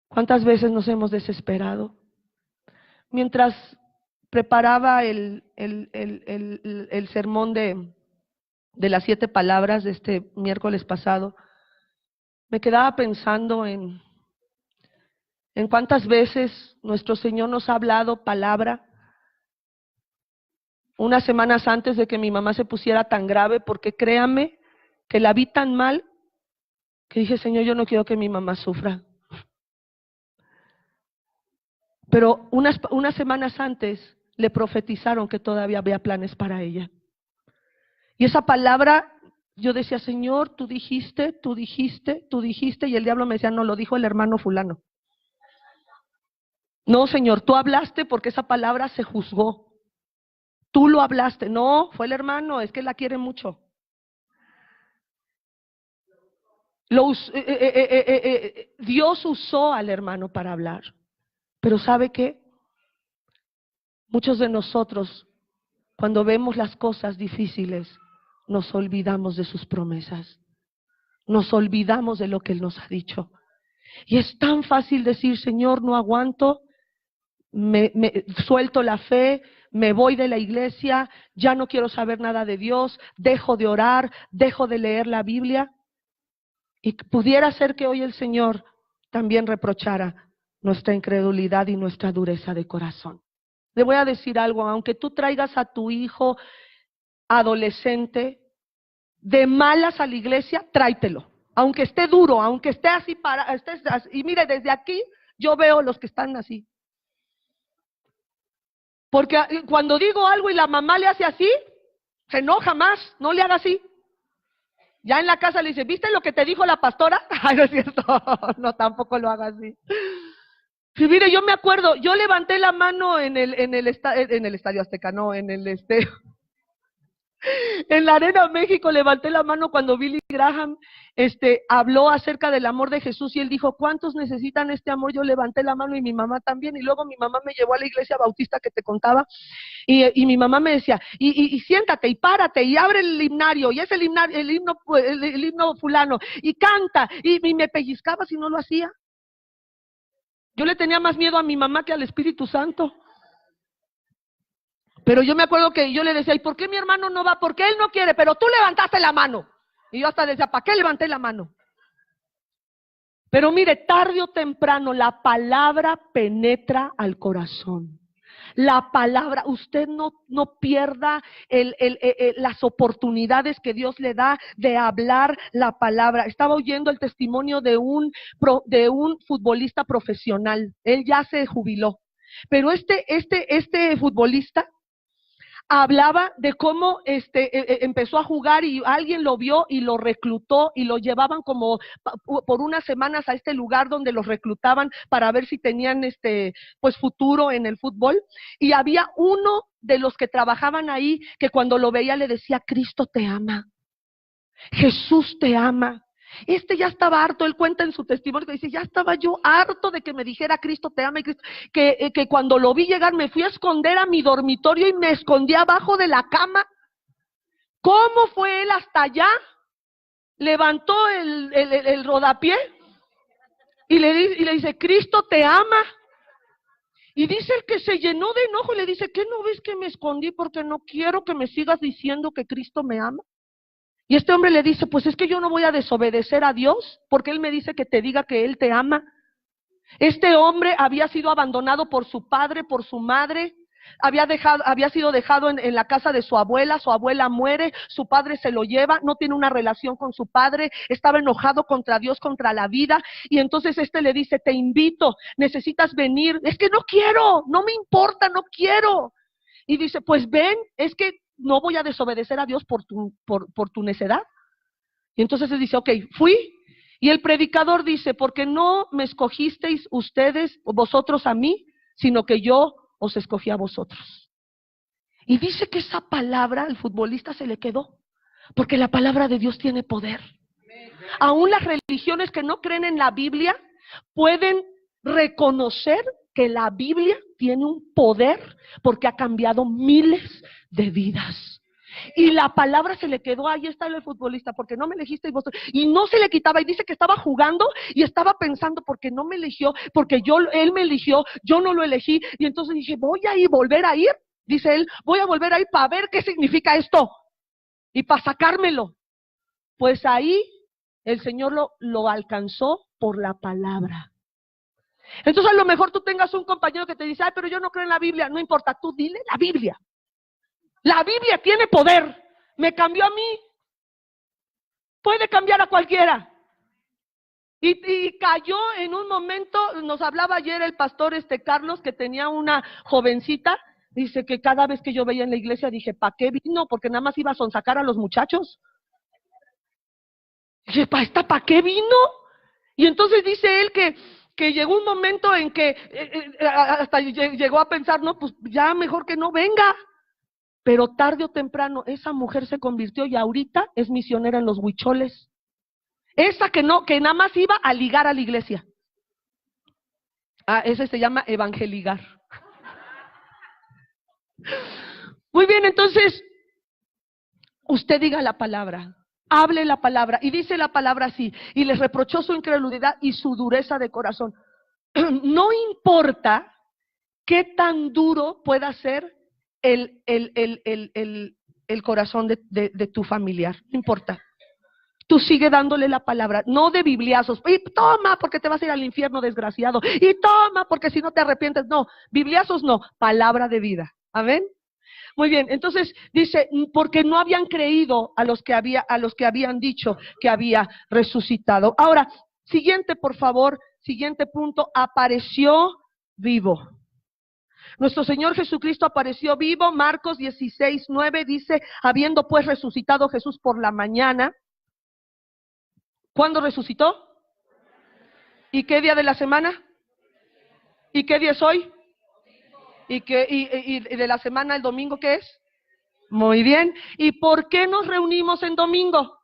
¿Cuántas veces nos hemos desesperado? Mientras preparaba el sermón de las 7 palabras de este miércoles pasado, me quedaba pensando en cuántas veces nuestro Señor nos ha hablado palabra. Unas semanas antes de que mi mamá se pusiera tan grave, porque créame que la vi tan mal que dije, Señor, yo no quiero que mi mamá sufra. Pero unas semanas antes le profetizaron que todavía había planes para ella. Y esa palabra, yo decía, Señor, tú dijiste, tú dijiste, tú dijiste, y el diablo me decía, no, lo dijo el hermano fulano. No, Señor, tú hablaste porque esa palabra se juzgó. Tú lo hablaste. No, fue el hermano, es que la quiere mucho. Dios usó al hermano para hablar. Pero ¿sabe qué? Muchos de nosotros, cuando vemos las cosas difíciles, nos olvidamos de sus promesas. Nos olvidamos de lo que Él nos ha dicho. Y es tan fácil decir, Señor, no aguanto, me suelto la fe, me voy de la iglesia, ya no quiero saber nada de Dios, dejo de orar, dejo de leer la Biblia. Y pudiera ser que hoy el Señor también reprochara nuestra incredulidad y nuestra dureza de corazón. Le voy a decir algo, aunque tú traigas a tu hijo adolescente de malas a la iglesia, tráetelo. Aunque esté duro, aunque esté así y mire, desde aquí yo veo los que están así. Porque cuando digo algo y la mamá le hace así, se enoja más, no le haga así. Ya en la casa le dice, ¿viste lo que te dijo la pastora? Ay, no es cierto, no, tampoco lo haga así. Sí, mire, yo me acuerdo, yo levanté la mano en el Estadio Azteca, no, en la Arena México levanté la mano cuando Billy Graham habló acerca del amor de Jesús y él dijo, ¿cuántos necesitan este amor? Yo levanté la mano y mi mamá también, y luego mi mamá me llevó a la iglesia bautista que te contaba, y mi mamá me decía, y siéntate, y párate, y abre el himnario, y es el himno fulano, y canta, y me pellizcaba si no lo hacía. Yo le tenía más miedo a mi mamá que al Espíritu Santo. Pero yo me acuerdo que yo le decía, ¿y por qué mi hermano no va? Porque él no quiere, pero tú levantaste la mano. Y yo hasta decía, ¿para qué levanté la mano? Pero mire, tarde o temprano la palabra penetra al corazón. La palabra, usted no pierda las oportunidades que Dios le da de hablar la palabra. Estaba oyendo el testimonio de un futbolista profesional. Él ya se jubiló. Pero este futbolista hablaba de cómo empezó a jugar y alguien lo vio y lo reclutó y lo llevaban como por unas semanas a este lugar donde los reclutaban para ver si tenían pues futuro en el fútbol, y había uno de los que trabajaban ahí que cuando lo veía le decía, Cristo te ama, Jesús te ama. Ya estaba harto, él cuenta en su testimonio que dice, ya estaba yo harto de que me dijera Cristo te ama, y Cristo, que cuando lo vi llegar me fui a esconder a mi dormitorio y me escondí abajo de la cama. ¿Cómo fue él hasta allá? Levantó el rodapié y le dice, Cristo te ama. Y dice el que se llenó de enojo y le dice, ¿qué no ves que me escondí? Porque no quiero que me sigas diciendo que Cristo me ama. Y este hombre le dice, pues es que yo no voy a desobedecer a Dios, porque Él me dice que te diga que Él te ama. Este hombre había sido abandonado por su padre, por su madre, había sido dejado en la casa de su abuela muere, su padre se lo lleva, no tiene una relación con su padre, estaba enojado contra Dios, contra la vida, y entonces le dice, te invito, necesitas venir. Es que no quiero, no me importa, no quiero. Y dice, pues ven, es que no voy a desobedecer a Dios por tu necedad. Y entonces él dice, ok, fui. Y el predicador dice, porque no me escogisteis vosotros a mí, sino que yo os escogí a vosotros. Y dice que esa palabra al futbolista se le quedó, porque la palabra de Dios tiene poder. Aún las religiones que no creen en la Biblia pueden reconocer que la Biblia tiene un poder porque ha cambiado miles de vidas. Y la palabra se le quedó, ahí está el futbolista, porque no me elegisteis vosotros. Y no se le quitaba, y dice que estaba jugando y estaba pensando, porque no me eligió, porque él me eligió, yo no lo elegí. Y entonces dije, voy a volver a ir, dice él, voy a volver a ir para ver qué significa esto y para sacármelo. Pues ahí el Señor lo alcanzó por la palabra. Entonces a lo mejor tú tengas un compañero que te dice, ay, pero yo no creo en la Biblia. No importa, tú dile la Biblia. La Biblia tiene poder. Me cambió a mí. Puede cambiar a cualquiera. Y cayó en un momento, nos hablaba ayer el pastor Carlos, que tenía una jovencita, dice que cada vez que yo veía en la iglesia dije, ¿para qué vino? Porque nada más iba a sonsacar a los muchachos. Dije, ¿para qué vino? Y entonces dice él que llegó un momento en que hasta llegó a pensar, no, pues ya mejor que no venga. Pero tarde o temprano esa mujer se convirtió y ahorita es misionera en los huicholes. Esa que nada más iba a ligar a la iglesia. Ese se llama evangeligar. Muy bien, entonces, usted diga la palabra, hable la palabra, y dice la palabra así, y les reprochó su incredulidad y su dureza de corazón. No importa qué tan duro pueda ser el corazón de tu familiar, no importa. Tú sigue dándole la palabra, no de bibliazos, y toma porque te vas a ir al infierno, desgraciado, y toma porque si no te arrepientes, no, bibliazos no, palabra de vida, amén. Muy bien, entonces dice, porque no habían creído a los que habían dicho que había resucitado. Ahora, siguiente por favor, siguiente punto, apareció vivo. Nuestro Señor Jesucristo apareció vivo. Marcos 16:9 dice, habiendo pues resucitado Jesús por la mañana. ¿Cuándo resucitó? ¿Y qué día de la semana? ¿Y qué día es hoy? ¿Y de la semana el domingo qué es? Muy bien. ¿Y por qué nos reunimos en domingo?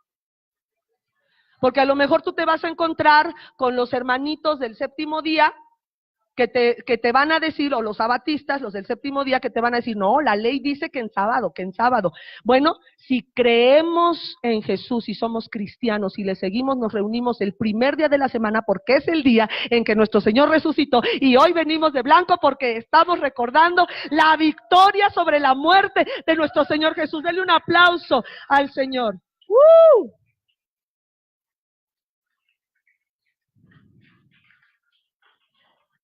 Porque a lo mejor tú te vas a encontrar con los hermanitos del séptimo día que te van a decir, o los sabatistas, los del séptimo día, que te van a decir, no, la ley dice que en sábado. Bueno, si creemos en Jesús y somos cristianos y le seguimos, nos reunimos el primer día de la semana porque es el día en que nuestro Señor resucitó, y hoy venimos de blanco porque estamos recordando la victoria sobre la muerte de nuestro Señor Jesús. Denle un aplauso al Señor.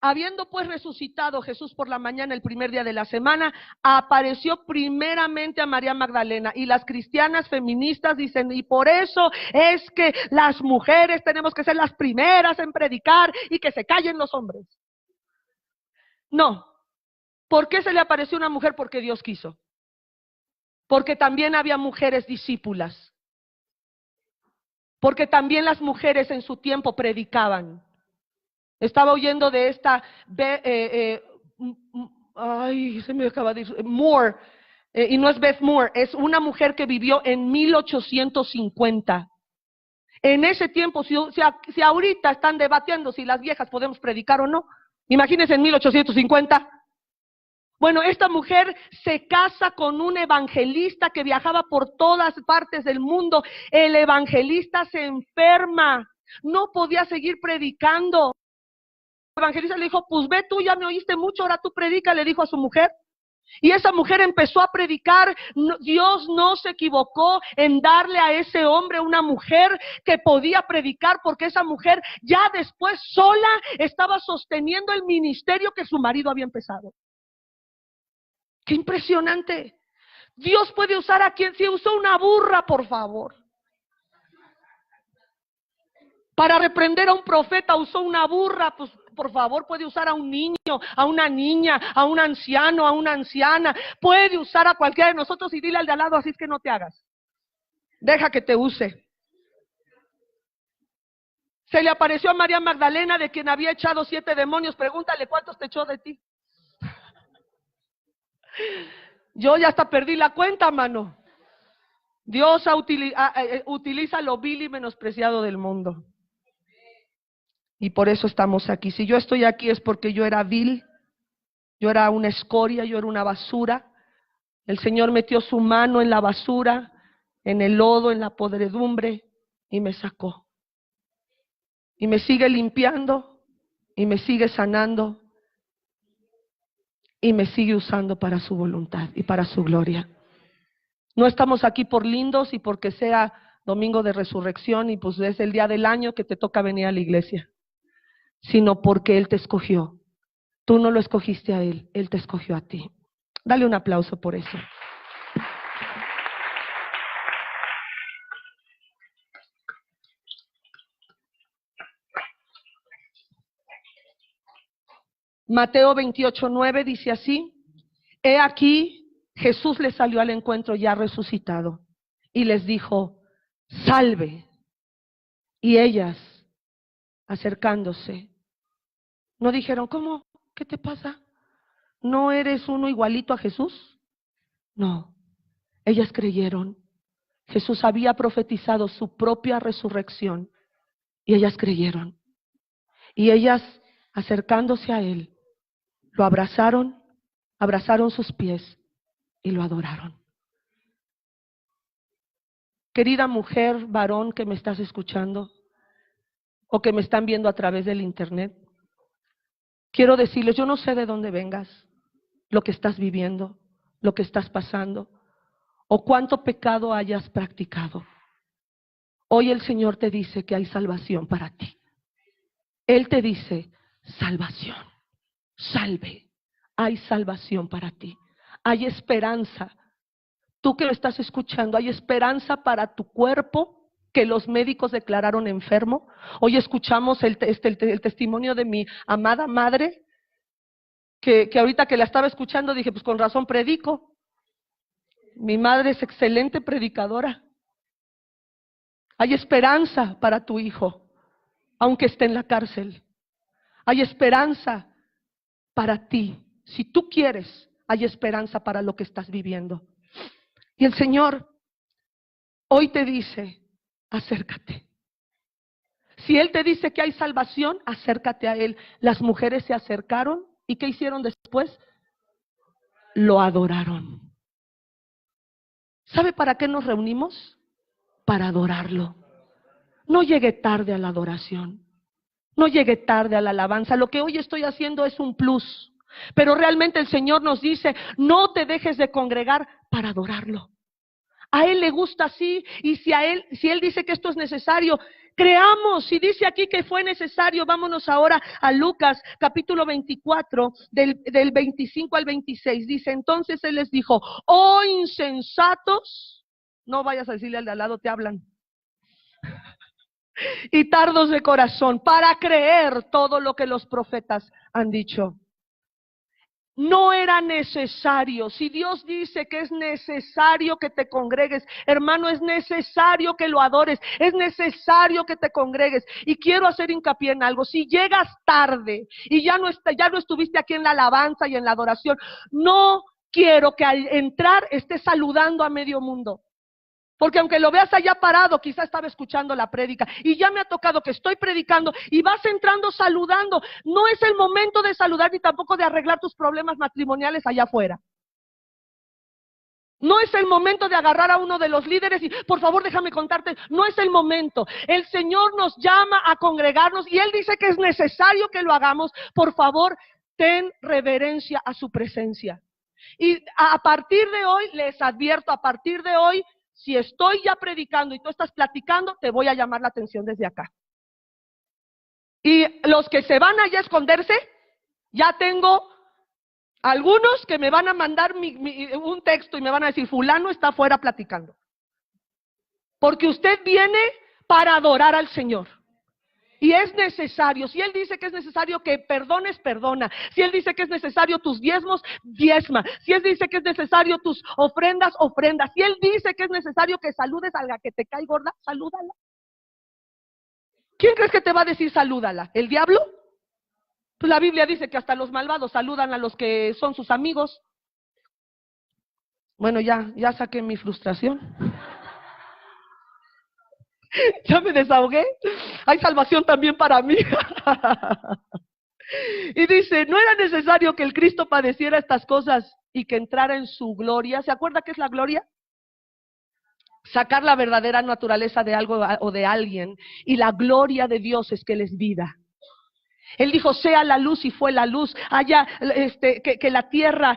Habiendo pues resucitado Jesús por la mañana el primer día de la semana, apareció primeramente a María Magdalena. Y las cristianas feministas dicen, y por eso es que las mujeres tenemos que ser las primeras en predicar y que se callen los hombres. No. ¿Por qué se le apareció una mujer? Porque Dios quiso. Porque también había mujeres discípulas. Porque también las mujeres en su tiempo predicaban. Estaba oyendo de esta, se me acaba de decir, Moore, y no es Beth Moore, es una mujer que vivió en 1850. En ese tiempo, si ahorita están debatiendo si las viejas podemos predicar o no, imagínense en 1850. Bueno, esta mujer se casa con un evangelista que viajaba por todas partes del mundo. El evangelista se enferma, no podía seguir predicando. El evangelista le dijo, pues ve tú, ya me oíste mucho, ahora tú predica, le dijo a su mujer. Y esa mujer empezó a predicar. Dios no se equivocó en darle a ese hombre una mujer que podía predicar, porque esa mujer ya después sola estaba sosteniendo el ministerio que su marido había empezado. ¡Qué impresionante! Dios puede usar a quien, si usó una burra, por favor. Para reprender a un profeta usó una burra, pues por favor puede usar a un niño, a una niña, a un anciano, a una anciana. Puede usar a cualquiera de nosotros, y dile al de al lado, así es que no te hagas. Deja que te use. Se le apareció a María Magdalena, de quien había echado 7 demonios. Pregúntale cuántos te echó de ti. Yo ya hasta perdí la cuenta, mano. Dios utiliza lo vil y menospreciado del mundo. Y por eso estamos aquí. Si yo estoy aquí es porque yo era vil, yo era una escoria, yo era una basura. El Señor metió su mano en la basura, en el lodo, en la podredumbre, y me sacó. Y me sigue limpiando, y me sigue sanando, y me sigue usando para su voluntad y para su gloria. No estamos aquí por lindos y porque sea domingo de resurrección y pues es el día del año que te toca venir a la iglesia, sino porque Él te escogió. Tú no lo escogiste a Él, Él te escogió a ti. Dale un aplauso por eso. Mateo 28:9 dice así: He aquí, Jesús les salió al encuentro ya resucitado y les dijo: salve. Y ellas, acercándose, no dijeron: ¿cómo? ¿Qué te pasa? ¿No eres uno igualito a Jesús? No, ellas creyeron. Jesús había profetizado su propia resurrección y ellas creyeron. Y ellas, acercándose a él, lo abrazaron, abrazaron sus pies y lo adoraron. Querida mujer, varón que me estás escuchando o que me están viendo a través del internet, quiero decirles, yo no sé de dónde vengas, lo que estás viviendo, lo que estás pasando, o cuánto pecado hayas practicado. Hoy el Señor te dice que hay salvación para ti. Él te dice: salvación, salve, hay salvación para ti. Hay esperanza. Tú que lo estás escuchando, hay esperanza para tu cuerpo que los médicos declararon enfermo. Hoy escuchamos el testimonio de mi amada madre, que ahorita que la estaba escuchando dije, pues con razón predico. Mi madre es excelente predicadora. Hay esperanza para tu hijo, aunque esté en la cárcel. Hay esperanza para ti. Si tú quieres, hay esperanza para lo que estás viviendo. Y el Señor hoy te dice: acércate. Si Él te dice que hay salvación, acércate a Él. Las mujeres se acercaron y ¿qué hicieron después? Lo adoraron. ¿Sabe para qué nos reunimos? Para adorarlo. No llegue tarde a la adoración. No llegue tarde a la alabanza. Lo que hoy estoy haciendo es un plus. Pero realmente el Señor nos dice: no te dejes de congregar para adorarlo. A Él le gusta así, y si Él dice que esto es necesario, creamos. Si dice aquí que fue necesario, vámonos ahora a Lucas capítulo 24, del 25 al 26. Dice: entonces Él les dijo: oh insensatos, no vayas a decirle al de al lado, te hablan, y tardos de corazón para creer todo lo que los profetas han dicho. No era necesario. Si Dios dice que es necesario que te congregues, hermano, es necesario que lo adores, es necesario que te congregues. Y quiero hacer hincapié en algo: si llegas tarde y ya no estuviste aquí en la alabanza y en la adoración, no quiero que al entrar estés saludando a medio mundo. Porque aunque lo veas allá parado, quizá estaba escuchando la prédica, y ya me ha tocado que estoy predicando y vas entrando saludando. No es el momento de saludar ni tampoco de arreglar tus problemas matrimoniales allá afuera. No es el momento de agarrar a uno de los líderes y por favor déjame contarte. No es el momento. El Señor nos llama a congregarnos y Él dice que es necesario que lo hagamos. Por favor, ten reverencia a su presencia. Y a partir de hoy, les advierto, a partir de hoy, si estoy ya predicando y tú estás platicando, te voy a llamar la atención desde acá. Y los que se van allá a esconderse, ya tengo algunos que me van a mandar un texto y me van a decir: fulano está afuera platicando. Porque usted viene para adorar al Señor. Y es necesario. Si Él dice que es necesario que perdones, perdona. Si Él dice que es necesario tus diezmos, diezma. Si Él dice que es necesario tus ofrendas, ofrenda. Si Él dice que es necesario que saludes a la que te cae gorda, salúdala. ¿Quién crees que te va a decir salúdala? ¿El diablo? Pues la Biblia dice que hasta los malvados saludan a los que son sus amigos. Bueno, ya saqué mi frustración. Ya me desahogué. Hay salvación también para mí. Y dice: no era necesario que el Cristo padeciera estas cosas y que entrara en su gloria. ¿Se acuerda qué es la gloria? Sacar la verdadera naturaleza de algo o de alguien. Y la gloria de Dios es que Él es vida. Él dijo: sea la luz, y fue la luz. Haya que la tierra,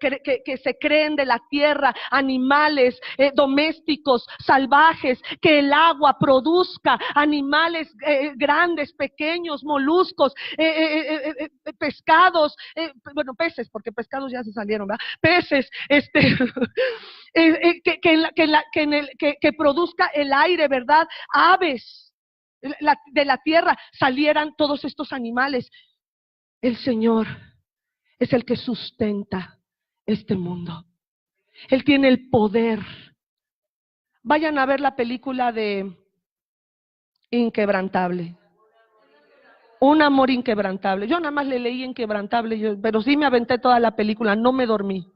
que se creen de la tierra animales domésticos, salvajes, que el agua produzca animales grandes, pequeños, moluscos, pescados, bueno, peces, porque pescados ya se salieron, ¿verdad? Peces, que produzca el aire, ¿verdad? Aves. de la tierra salieran todos estos animales. El Señor es el que sustenta este mundo. Él tiene el poder. Vayan a ver la película de Inquebrantable. Un amor inquebrantable. Yo nada más le leí Inquebrantable, pero sí me aventé toda la película, no me dormí.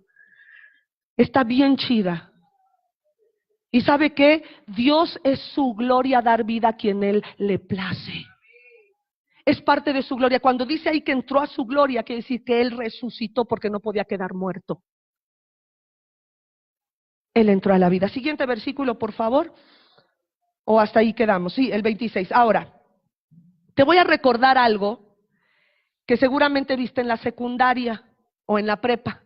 Está bien chida. ¿Y sabe qué? Dios es su gloria dar vida a quien Él le place. Es parte de su gloria. Cuando dice ahí que entró a su gloria, quiere decir que Él resucitó porque no podía quedar muerto. Él entró a la vida. Siguiente versículo, por favor. O hasta ahí quedamos. Sí, el 26. Ahora, te voy a recordar algo que seguramente viste en la secundaria o en la prepa.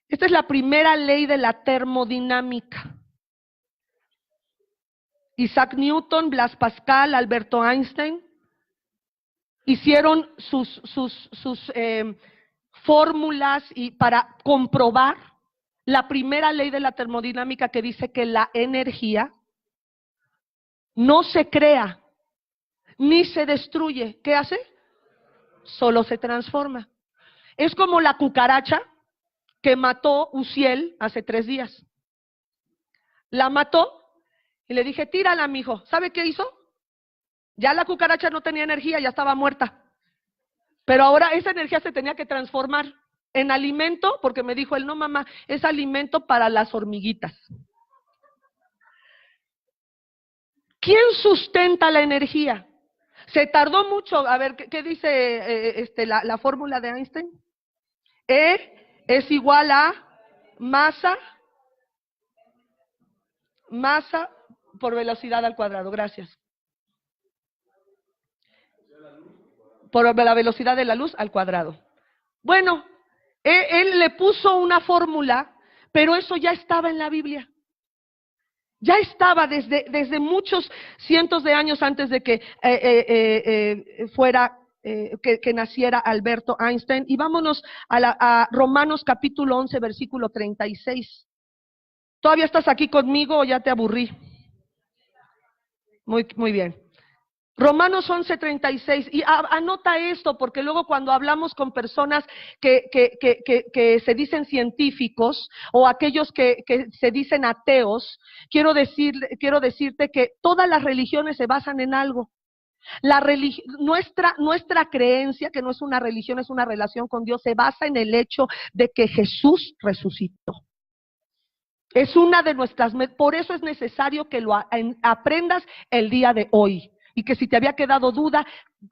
Esta es la primera ley de la termodinámica. Isaac Newton, Blaise Pascal, Alberto Einstein hicieron sus fórmulas y para comprobar la primera ley de la termodinámica, que dice que la energía no se crea ni se destruye. ¿Qué hace? Solo se transforma. Es como la cucaracha que mató Uziel hace 3 días. La mató y le dije, tírala, mijo. ¿Sabe qué hizo? Ya la cucaracha no tenía energía, ya estaba muerta. Pero ahora esa energía se tenía que transformar en alimento, porque me dijo él, no mamá, es alimento para las hormiguitas. ¿Quién sustenta la energía? Se tardó mucho. A ver, ¿qué dice la fórmula de Einstein? E es igual a masa por velocidad al cuadrado. Gracias. Por la velocidad de la luz al cuadrado. Bueno, él le puso una fórmula, pero eso ya estaba en la Biblia. Ya estaba desde muchos cientos de años antes de que que naciera Alberto Einstein. Y vámonos a Romanos capítulo 11, versículo 36. ¿Todavía estás aquí conmigo o ya te aburrí? Muy bien. Romanos 11:36, y anota esto, porque luego cuando hablamos con personas que se dicen científicos o aquellos que se dicen ateos, quiero decirte que todas las religiones se basan en algo. Nuestra creencia, que no es una religión, es una relación con Dios, se basa en el hecho de que Jesús resucitó. Es una de nuestras, por eso es necesario que lo aprendas el día de hoy. Y que si te había quedado duda,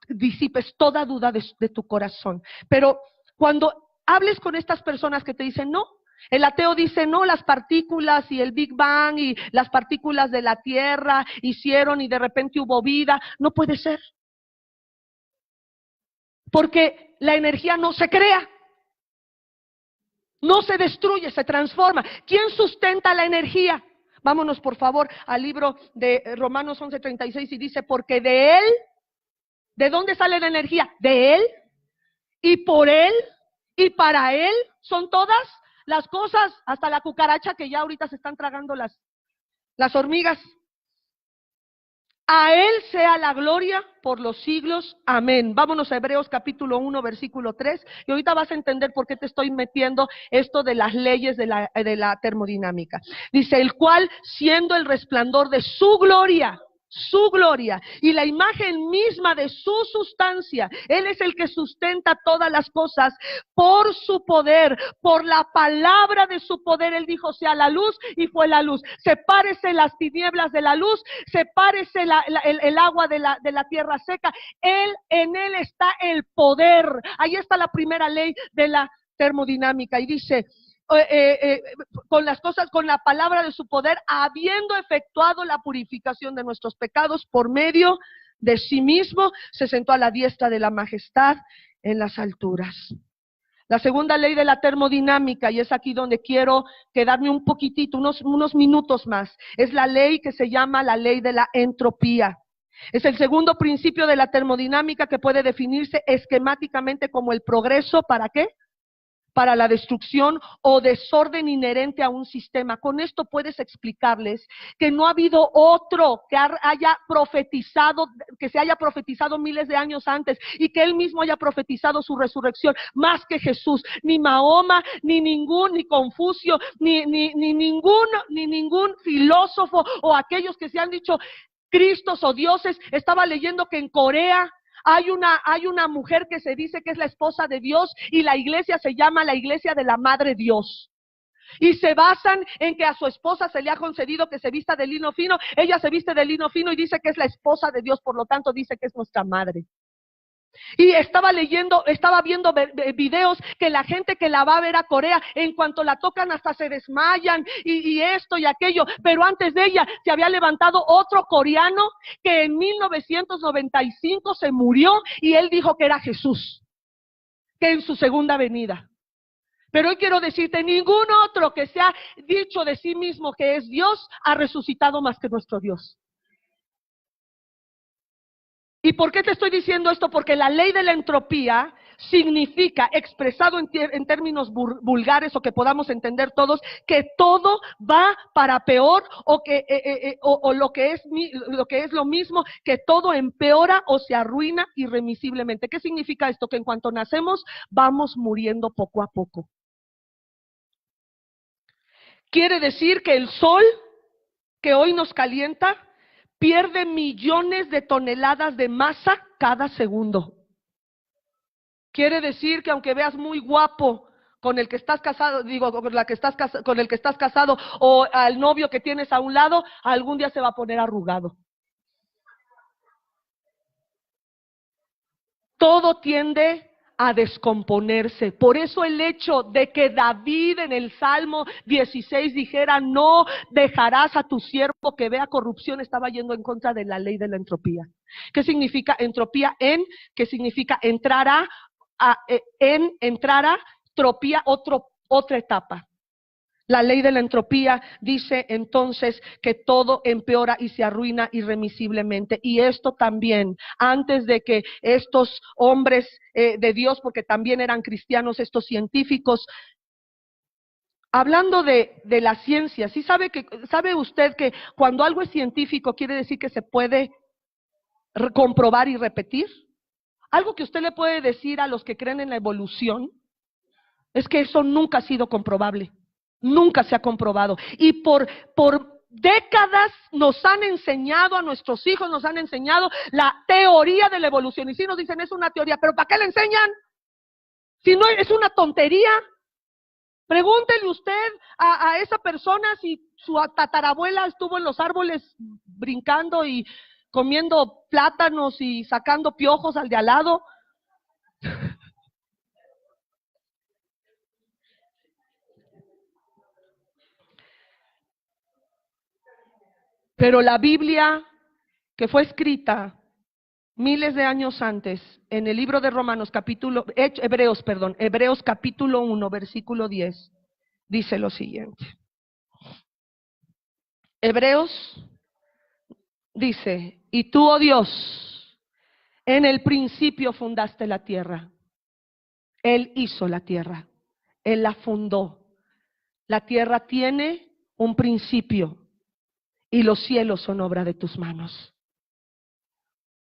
disipes toda duda de tu corazón. Pero cuando hables con estas personas que te dicen no, el ateo dice no, las partículas y el Big Bang y las partículas de la Tierra hicieron y de repente hubo vida, no puede ser. Porque la energía no se crea, no se destruye, se transforma. ¿Quién sustenta la energía? Vámonos por favor al libro de Romanos 11:36 y dice, porque de Él, ¿de dónde sale la energía? De Él, y por Él, y para Él, son todas las cosas, hasta la cucaracha que ya ahorita se están tragando las hormigas. A Él sea la gloria por los siglos. Amén. Vámonos a Hebreos capítulo 1, versículo 3. Y ahorita vas a entender por qué te estoy metiendo esto de las leyes de la termodinámica. Dice, el cual, siendo el resplandor de su gloria y la imagen misma de su sustancia, Él es el que sustenta todas las cosas por su poder, por la palabra de su poder. Él dijo, sea la luz, y fue la luz. Sepárese las tinieblas de la luz, sepárese el agua de la tierra seca. En Él está el poder. Ahí está la primera ley de la termodinámica. Y dice, con las cosas, con la palabra de su poder, habiendo efectuado la purificación de nuestros pecados por medio de sí mismo, se sentó a la diestra de la majestad en las alturas. La segunda ley de la termodinámica, y es aquí donde quiero quedarme un poquitito, unos minutos más, es la ley que se llama la ley de la entropía. Es el segundo principio de la termodinámica que puede definirse esquemáticamente como el progreso, ¿para qué? para la destrucción o desorden inherente a un sistema. Con esto puedes explicarles que no ha habido otro que haya profetizado, que se haya profetizado miles de años antes y que él mismo haya profetizado su resurrección más que Jesús. Ni Mahoma, ni Confucio, ni ningún filósofo o aquellos que se han dicho cristos o dioses. Estaba leyendo que en Corea hay una mujer que se dice que es la esposa de Dios y la iglesia se llama la iglesia de la Madre Dios. Y se basan en que a su esposa se le ha concedido que se vista de lino fino. Ella se viste de lino fino y dice que es la esposa de Dios, por lo tanto dice que es nuestra madre. Y estaba viendo videos que la gente que la va a ver a Corea, en cuanto la tocan hasta se desmayan y esto y aquello. Pero antes de ella se había levantado otro coreano que en 1995 se murió y él dijo que era Jesús, que en su segunda venida. Pero hoy quiero decirte, ningún otro que se ha dicho de sí mismo que es Dios ha resucitado más que nuestro Dios. ¿Y por qué te estoy diciendo esto? Porque la ley de la entropía significa, expresado en términos vulgares o que podamos entender todos, que todo va para peor o lo que es lo mismo, que todo empeora o se arruina irremisiblemente. ¿Qué significa esto? Que en cuanto nacemos vamos muriendo poco a poco. Quiere decir que el sol que hoy nos calienta pierde millones de toneladas de masa cada segundo. Quiere decir que aunque veas muy guapo con el que estás casado, con el que estás casado o al novio que tienes a un lado, algún día se va a poner arrugado. Todo tiende a descomponerse. Por eso el hecho de que David en el Salmo 16 dijera, no dejarás a tu siervo que vea corrupción, estaba yendo en contra de la ley de la entropía. ¿Qué significa entropía? ¿Qué significa entrar a tropía, otra etapa? La ley de la entropía dice entonces que todo empeora y se arruina irremisiblemente. Y esto también, antes de que estos hombres de Dios, porque también eran cristianos, estos científicos, hablando de la ciencia, ¿sí sabe usted que cuando algo es científico quiere decir que se puede comprobar y repetir? Algo que usted le puede decir a los que creen en la evolución es que eso nunca ha sido comprobable. Nunca se ha comprobado. Y por décadas nos han enseñado, a nuestros hijos nos han enseñado la teoría de la evolución. Y si nos dicen es una teoría, ¿pero para qué le enseñan? Si no es una tontería. Pregúntele usted a esa persona si su tatarabuela estuvo en los árboles brincando y comiendo plátanos y sacando piojos al de al lado. Pero la Biblia, que fue escrita miles de años antes, en el libro de Hebreos capítulo 1, versículo 10, dice lo siguiente. Hebreos dice, y tú, oh Dios, en el principio fundaste la tierra. Él hizo la tierra, Él la fundó. La tierra tiene un principio y los cielos son obra de tus manos.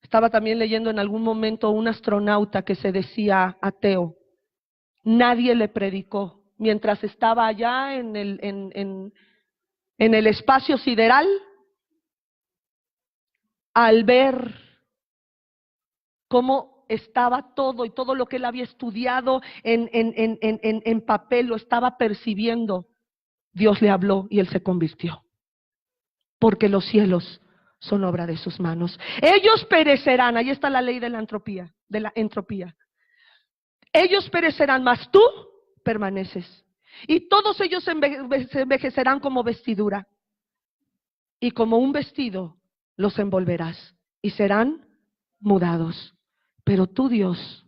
Estaba también leyendo en algún momento un astronauta que se decía ateo. Nadie le predicó. Mientras estaba allá en el espacio sideral, al ver cómo estaba todo y todo lo que él había estudiado en papel, lo estaba percibiendo, Dios le habló y él se convirtió. Porque los cielos son obra de sus manos. Ellos perecerán, ahí está la ley de la entropía. Ellos perecerán, mas tú permaneces. Y todos ellos se envejecerán como vestidura. Y como un vestido los envolverás y serán mudados. Pero tú, Dios,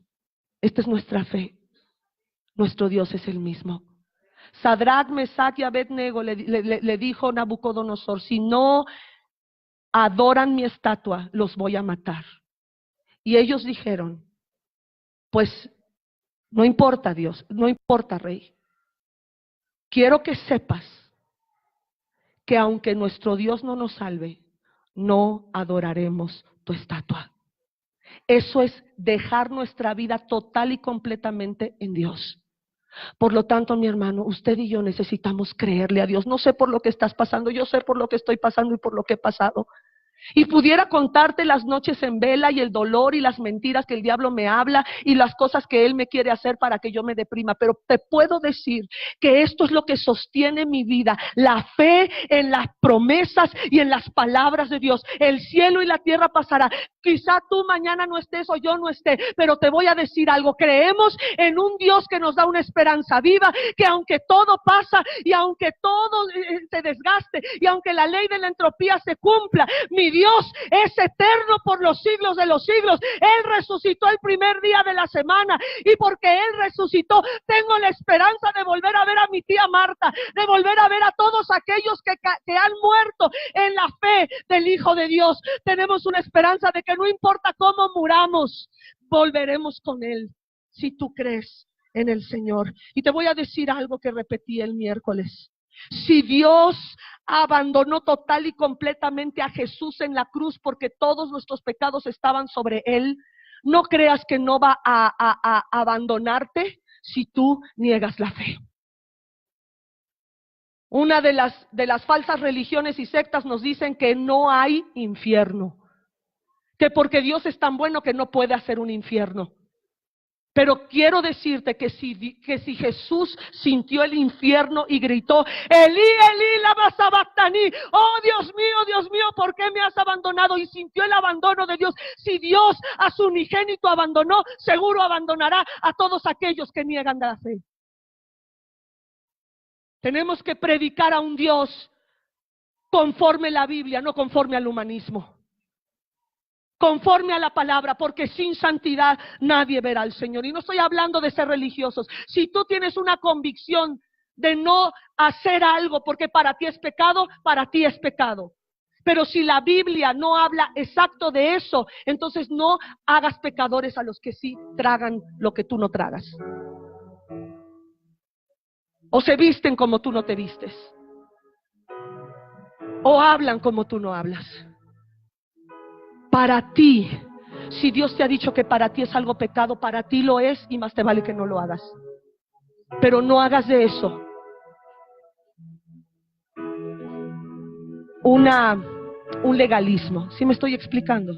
esta es nuestra fe. Nuestro Dios es el mismo. Sadrach, Mesach y Abednego le dijo Nabucodonosor, si no adoran mi estatua, los voy a matar. Y ellos dijeron, pues No importa, Dios, no importa, Rey. Quiero que sepas que aunque nuestro Dios no nos salve, no adoraremos tu estatua. Eso es dejar nuestra vida total y completamente en Dios. Por lo tanto, mi hermano, usted y yo necesitamos creerle a Dios. No sé por lo que estás pasando, yo sé por lo que estoy pasando y por lo que he pasado. Y pudiera contarte las noches en vela y el dolor y las mentiras que el diablo me habla y las cosas que él me quiere hacer para que yo me deprima, pero te puedo decir que esto es lo que sostiene mi vida, la fe en las promesas y en las palabras de Dios. El cielo y la tierra pasará, quizá tú mañana no estés o yo no esté, pero te voy a decir algo: creemos en un Dios que nos da una esperanza viva, que aunque todo pasa y aunque todo se desgaste y aunque la ley de la entropía se cumpla, mi Dios es eterno por los siglos de los siglos. Él resucitó el primer día de la semana, y porque Él resucitó, tengo la esperanza de volver a ver a mi tía Marta, de volver a ver a todos aquellos que han muerto en la fe del Hijo de Dios. Tenemos una esperanza de que no importa cómo muramos, volveremos con Él, si tú crees en el Señor. Y te voy a decir algo que repetí el miércoles. Si Dios abandonó total y completamente a Jesús en la cruz porque todos nuestros pecados estaban sobre Él, no creas que no va a abandonarte si tú niegas la fe. Una de las falsas religiones y sectas nos dicen que no hay infierno, que porque Dios es tan bueno que no puede hacer un infierno. Pero quiero decirte que si Jesús sintió el infierno y gritó: Elí, Elí, lama sabactani, oh Dios mío, ¿por qué me has abandonado? Y sintió el abandono de Dios. Si Dios a su unigénito abandonó, seguro abandonará a todos aquellos que niegan la fe. Tenemos que predicar a un Dios conforme a la Biblia, no conforme al humanismo. Conforme a la palabra, porque sin santidad nadie verá al Señor. Y no estoy hablando de ser religiosos. Si tú tienes una convicción de no hacer algo porque para ti es pecado, para ti es pecado. Pero si la Biblia no habla exacto de eso, entonces no hagas pecadores a los que sí tragan lo que tú no tragas. O se visten como tú no te vistes. O hablan como tú no hablas. Para ti, si Dios te ha dicho que para ti es algo pecado, para ti lo es, y más te vale que no lo hagas. Pero no hagas de eso un legalismo. ¿Sí me estoy explicando?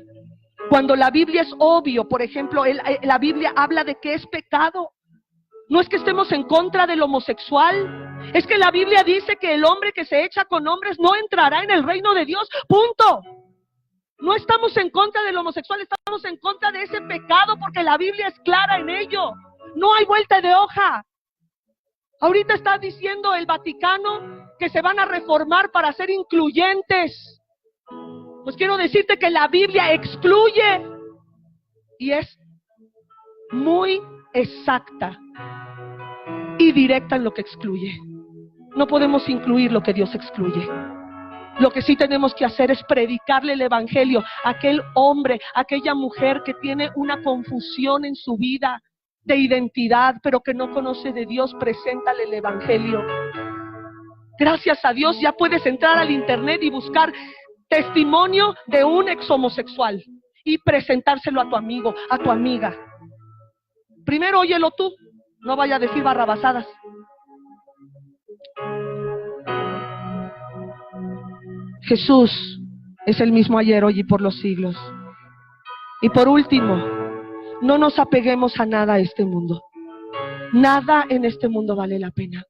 Cuando la Biblia es obvio, por ejemplo, la Biblia habla de que es pecado. No es que estemos en contra del homosexual, es que la Biblia dice que el hombre que se echa con hombres no entrará en el reino de Dios, punto. No estamos en contra del homosexual, estamos en contra de ese pecado porque la Biblia es clara en ello. No hay vuelta de hoja. Ahorita está diciendo el Vaticano que se van a reformar para ser incluyentes. Pues quiero decirte que la Biblia excluye y es muy exacta y directa en lo que excluye. No podemos incluir lo que Dios excluye. Lo que sí tenemos que hacer es predicarle el evangelio a aquel hombre, a aquella mujer que tiene una confusión en su vida de identidad, pero que no conoce de Dios. Preséntale el evangelio. Gracias a Dios ya puedes entrar al internet y buscar testimonio de un exhomosexual y presentárselo a tu amigo, a tu amiga. Primero óyelo tú, no vaya a decir barrabasadas. Jesús es el mismo ayer, hoy y por los siglos. Y por último, no nos apeguemos a nada a este mundo. Nada en este mundo vale la pena.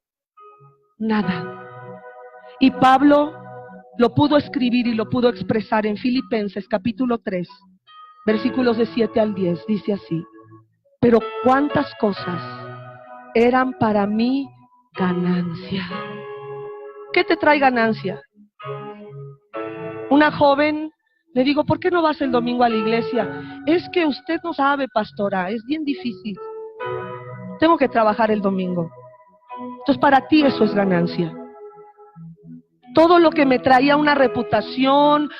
Nada. Y Pablo lo pudo escribir y lo pudo expresar en Filipenses capítulo 3, versículos de 7 al 10. Dice así: pero cuántas cosas eran para mí ganancia. ¿Qué te trae ganancia? Una joven, le digo: ¿por qué no vas el domingo a la iglesia? Es que usted no sabe, pastora, es bien difícil. Tengo que trabajar el domingo. Entonces para ti eso es ganancia. Todo lo que me traía una reputación,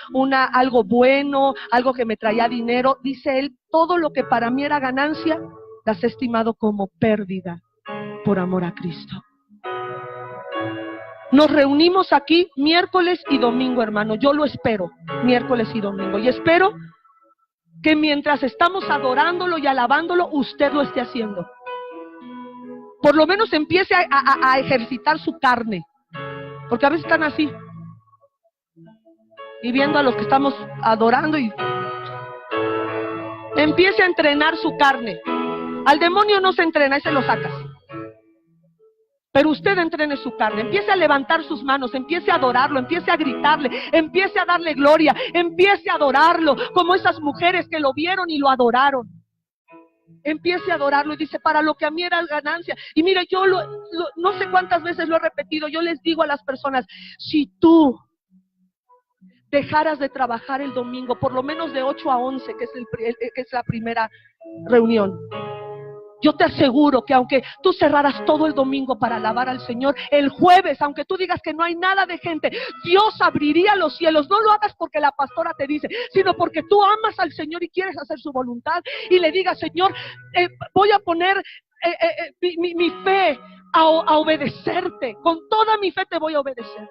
algo bueno, algo que me traía dinero, dice él, todo lo que para mí era ganancia, las he estimado como pérdida por amor a Cristo. Nos reunimos aquí miércoles y domingo, hermano. Yo lo espero, miércoles y domingo. Y espero que mientras estamos adorándolo y alabándolo, usted lo esté haciendo. Por lo menos empiece a ejercitar su carne. Porque a veces están así. Y viendo a los que estamos adorando y empiece a entrenar su carne. Al demonio no se entrena, ese lo sacas. Pero usted entrene su carne, empiece a levantar sus manos, empiece a adorarlo, empiece a gritarle, empiece a darle gloria, empiece a adorarlo, como esas mujeres que lo vieron y lo adoraron. Empiece a adorarlo y dice, para lo que a mí era ganancia. Y mire, yo no sé cuántas veces lo he repetido, yo les digo a las personas, si tú dejaras de trabajar el domingo, por lo menos de 8 a 11, que es la primera reunión, yo te aseguro que aunque tú cerraras todo el domingo para alabar al Señor, el jueves, aunque tú digas que no hay nada de gente, Dios abriría los cielos. No lo hagas porque la pastora te dice, sino porque tú amas al Señor y quieres hacer su voluntad. Y le digas, Señor, voy a poner mi fe a obedecerte. Con toda mi fe te voy a obedecer.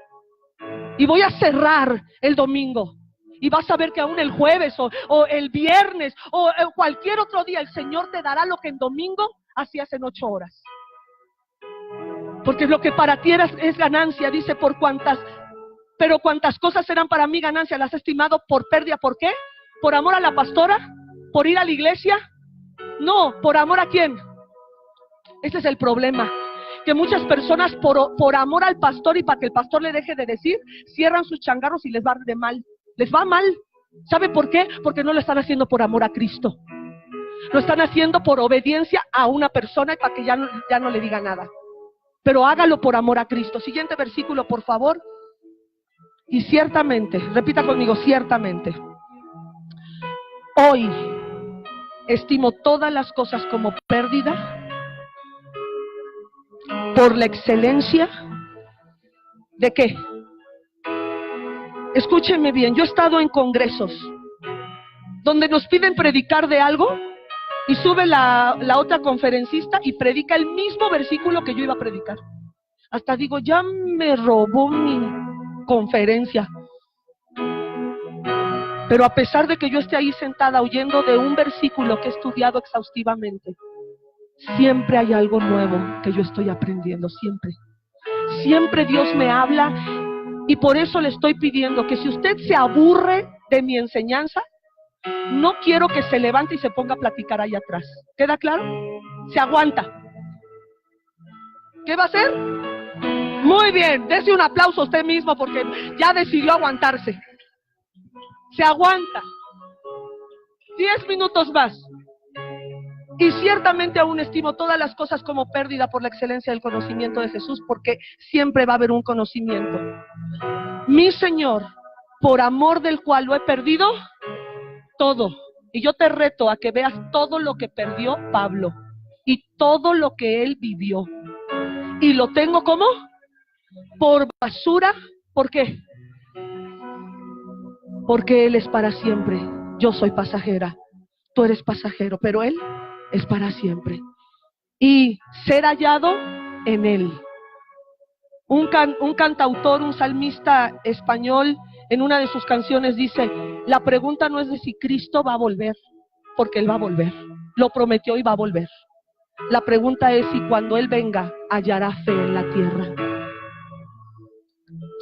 Y voy a cerrar el domingo. Y vas a ver que aún el jueves o el viernes o cualquier otro día el Señor te dará lo que en domingo hacías en 8 horas. Porque lo que para ti es ganancia, dice, pero cuantas cosas eran para mí ganancia, las he estimado por pérdida. ¿Por qué? ¿Por amor a la pastora? ¿Por ir a la iglesia? No, ¿por amor a quién? Ese es el problema. Que muchas personas por amor al pastor y para que el pastor le deje de decir, cierran sus changarros y les va de mal. Les va mal. ¿Sabe por qué? Porque no lo están haciendo por amor a Cristo. Lo están haciendo por obediencia a una persona y para que ya no le diga nada. Pero hágalo por amor a Cristo. Siguiente versículo, por favor. Y ciertamente, repita conmigo, ciertamente, hoy estimo todas las cosas como pérdida por la excelencia ¿de qué? Escúchenme bien, yo he estado en congresos donde nos piden predicar de algo y sube la otra conferencista y predica el mismo versículo que yo iba a predicar. Hasta digo, ya me robó mi conferencia. Pero a pesar de que yo esté ahí sentada oyendo de un versículo que he estudiado exhaustivamente, siempre hay algo nuevo que yo estoy aprendiendo, siempre. Siempre Dios me habla. Y por eso le estoy pidiendo que si usted se aburre de mi enseñanza, no quiero que se levante y se ponga a platicar ahí atrás. ¿Queda claro? Se aguanta. ¿Qué va a hacer? Muy bien, dése un aplauso a usted mismo porque ya decidió aguantarse. Se aguanta. 10 minutos más. Y ciertamente aún estimo todas las cosas como pérdida por la excelencia del conocimiento de Jesús, porque siempre va a haber un conocimiento. Mi Señor, por amor del cual lo he perdido todo. Y yo te reto a que veas todo lo que perdió Pablo y todo lo que él vivió. Y lo tengo como por basura. ¿Por qué? Porque Él es para siempre. Yo soy pasajera. Tú eres pasajero, pero Él es para siempre. Y ser hallado en Él. Un cantautor, un salmista español, en una de sus canciones dice, la pregunta no es de si Cristo va a volver, porque Él va a volver. Lo prometió y va a volver. La pregunta es si cuando Él venga, hallará fe en la tierra.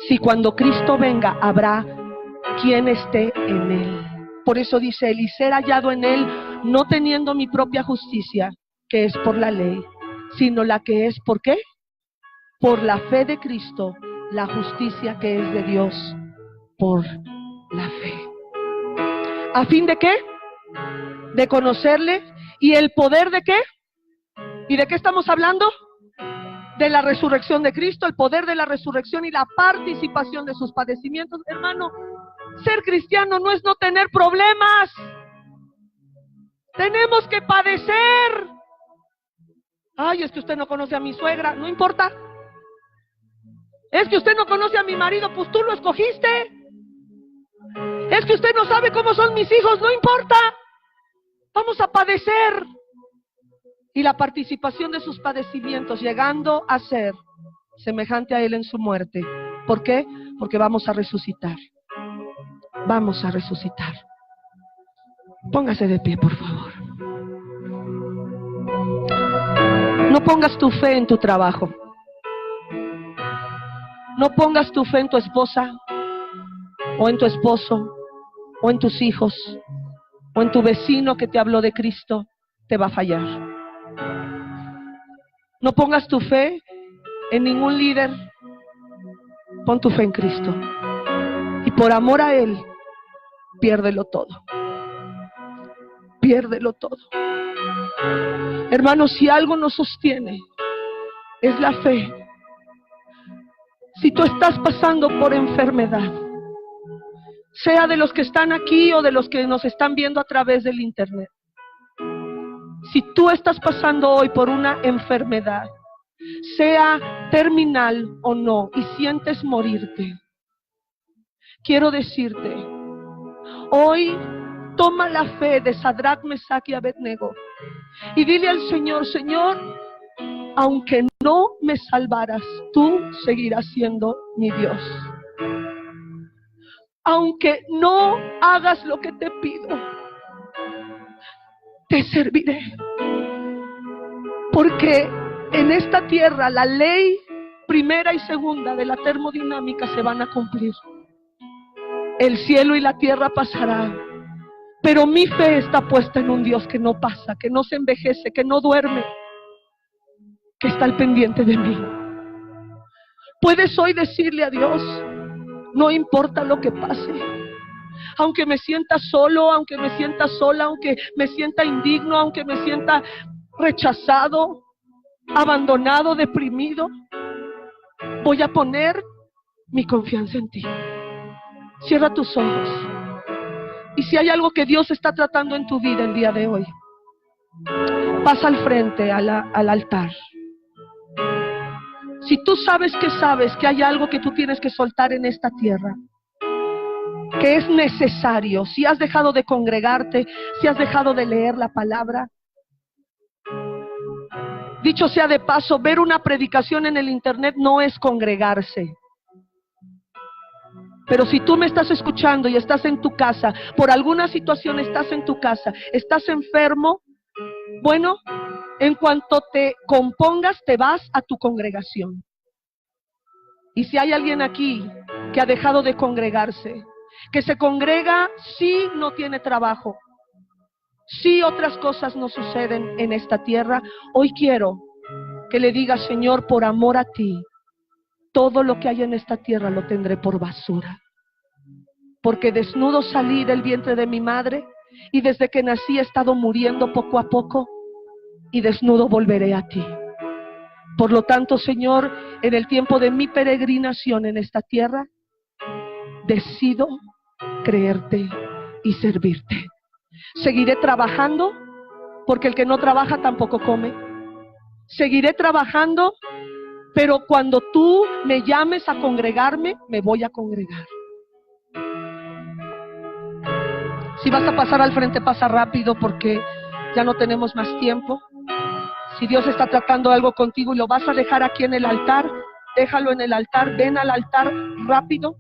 Si cuando Cristo venga, habrá quien esté en Él. Por eso dice Él, y ser hallado en Él, no teniendo mi propia justicia, que es por la ley, sino la que es, ¿por qué? Por la fe de Cristo, la justicia que es de Dios, por la fe. ¿A fin de qué? De conocerle. ¿Y el poder de qué? ¿Y de qué estamos hablando? De la resurrección de Cristo, el poder de la resurrección y la participación de sus padecimientos. Hermano, ser cristiano no es no tener problemas. Tenemos que padecer. Ay, es que usted no conoce a mi suegra. No importa. Es que usted no conoce a mi marido. Pues tú lo escogiste. Es que usted no sabe cómo son mis hijos. No importa. Vamos a padecer. y la participación de sus padecimientos, llegando a ser semejante a Él en su muerte. ¿Por qué? Porque vamos a resucitar. Vamos a resucitar. Póngase de pie, por favor. No pongas tu fe en tu trabajo. No pongas tu fe en tu esposa, o en tu esposo, o en tus hijos, o en tu vecino que te habló de Cristo. Te va a fallar. No pongas tu fe en ningún líder. Pon tu fe en Cristo. Y por amor a Él, piérdelo todo. Piérdelo todo. Hermanos, si algo nos sostiene, es la fe. Si tú estás pasando por enfermedad, sea de los que están aquí o de los que nos están viendo a través del internet, si tú estás pasando hoy por una enfermedad, sea terminal o no, y sientes morirte, quiero decirte, hoy toma la fe de Sadrach, Mesach y Abednego y dile al Señor: Señor, aunque no me salvaras, tú seguirás siendo mi Dios. Aunque no hagas lo que te pido, te serviré. Porque en esta tierra la ley primera y segunda de la termodinámica se van a cumplir. El cielo y la tierra pasarán, pero mi fe está puesta en un Dios que no pasa, que no se envejece, que no duerme, que está al pendiente de mí. Puedes hoy decirle a Dios: no importa lo que pase, aunque me sienta solo, aunque me sienta sola, aunque me sienta indigno, aunque me sienta rechazado, abandonado, deprimido, voy a poner mi confianza en ti. Cierra tus ojos. Y si hay algo que Dios está tratando en tu vida el día de hoy, pasa al frente, al altar. Si tú sabes que hay algo que tú tienes que soltar en esta tierra, que es necesario, si has dejado de congregarte, si has dejado de leer la palabra. Dicho sea de paso, ver una predicación en el internet no es congregarse. Pero si tú me estás escuchando y estás en tu casa, por alguna situación estás en tu casa, estás enfermo, bueno, en cuanto te compongas, te vas a tu congregación. Y si hay alguien aquí que ha dejado de congregarse, que se congrega si no tiene trabajo, si otras cosas no suceden en esta tierra, hoy quiero que le digas: Señor, por amor a ti, todo lo que hay en esta tierra lo tendré por basura. Porque desnudo salí del vientre de mi madre, y desde que nací he estado muriendo poco a poco, y desnudo volveré a ti. Por lo tanto, Señor, en el tiempo de mi peregrinación en esta tierra, decido creerte y servirte. Seguiré trabajando, porque el que no trabaja tampoco come. Seguiré trabajando, pero cuando tú me llames a congregarme, me voy a congregar. Si vas a pasar al frente, pasa rápido, porque ya no tenemos más tiempo. Si Dios está tratando algo contigo y lo vas a dejar aquí en el altar, déjalo en el altar. Ven al altar rápido,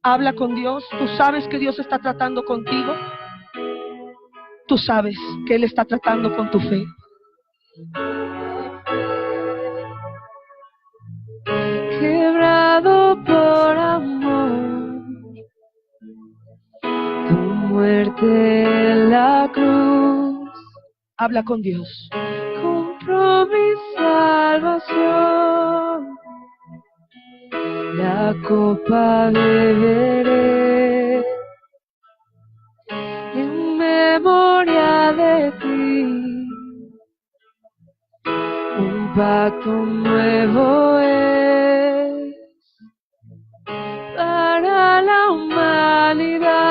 habla con Dios. Tú sabes que Dios está tratando contigo. Tú sabes que Él está tratando con tu fe. Quebrado por amor, tu muerte en la cruz, Habla con Dios. compró mi salvación. La copa beberé en memoria de ti. Un pacto nuevo es para la humanidad.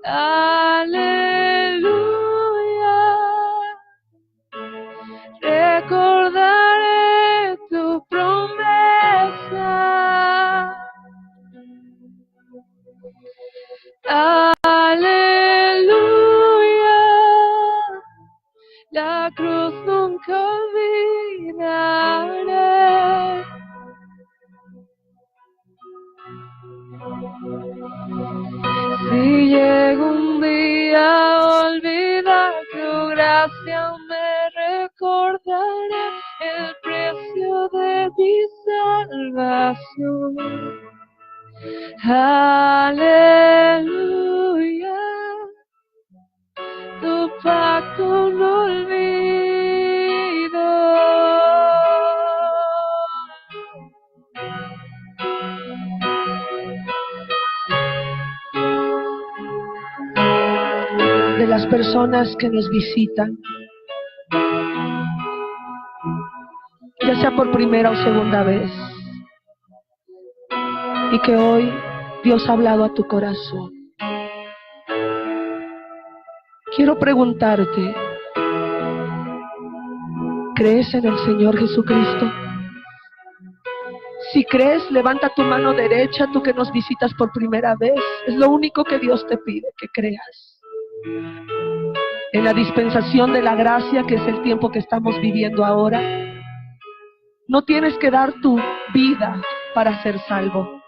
Aleluya. Recordaré tu promesa. Aleluya. La cruz Si llego un día a olvidar tu gracia, me recordaré el precio de mi salvación. Aleluya, tu pacto no olvido. De las personas que nos visitan, ya sea por primera o segunda vez, y que hoy Dios ha hablado a tu corazón. Quiero preguntarte, ¿crees en el Señor Jesucristo? Si crees, levanta tu mano derecha, tú que nos visitas por primera vez. Es lo único que Dios te pide, que creas. En la dispensación de la gracia, que es el tiempo que estamos viviendo ahora, no tienes que dar tu vida para ser salvo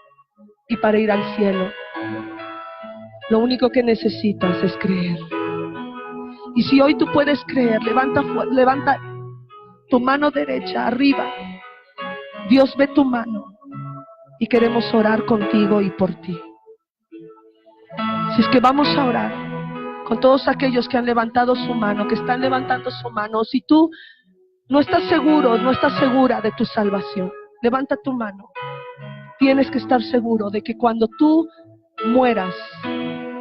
y para ir al cielo. Lo único que necesitas es creer. Y si hoy tú puedes creer, levanta tu mano derecha arriba. Dios ve tu mano y queremos orar contigo y por ti. Si es que vamos a orar con todos aquellos que han levantado su mano, que están levantando su mano. Si tú no estás seguro, no estás segura de tu salvación, levanta tu mano. Tienes que estar seguro de que cuando tú mueras,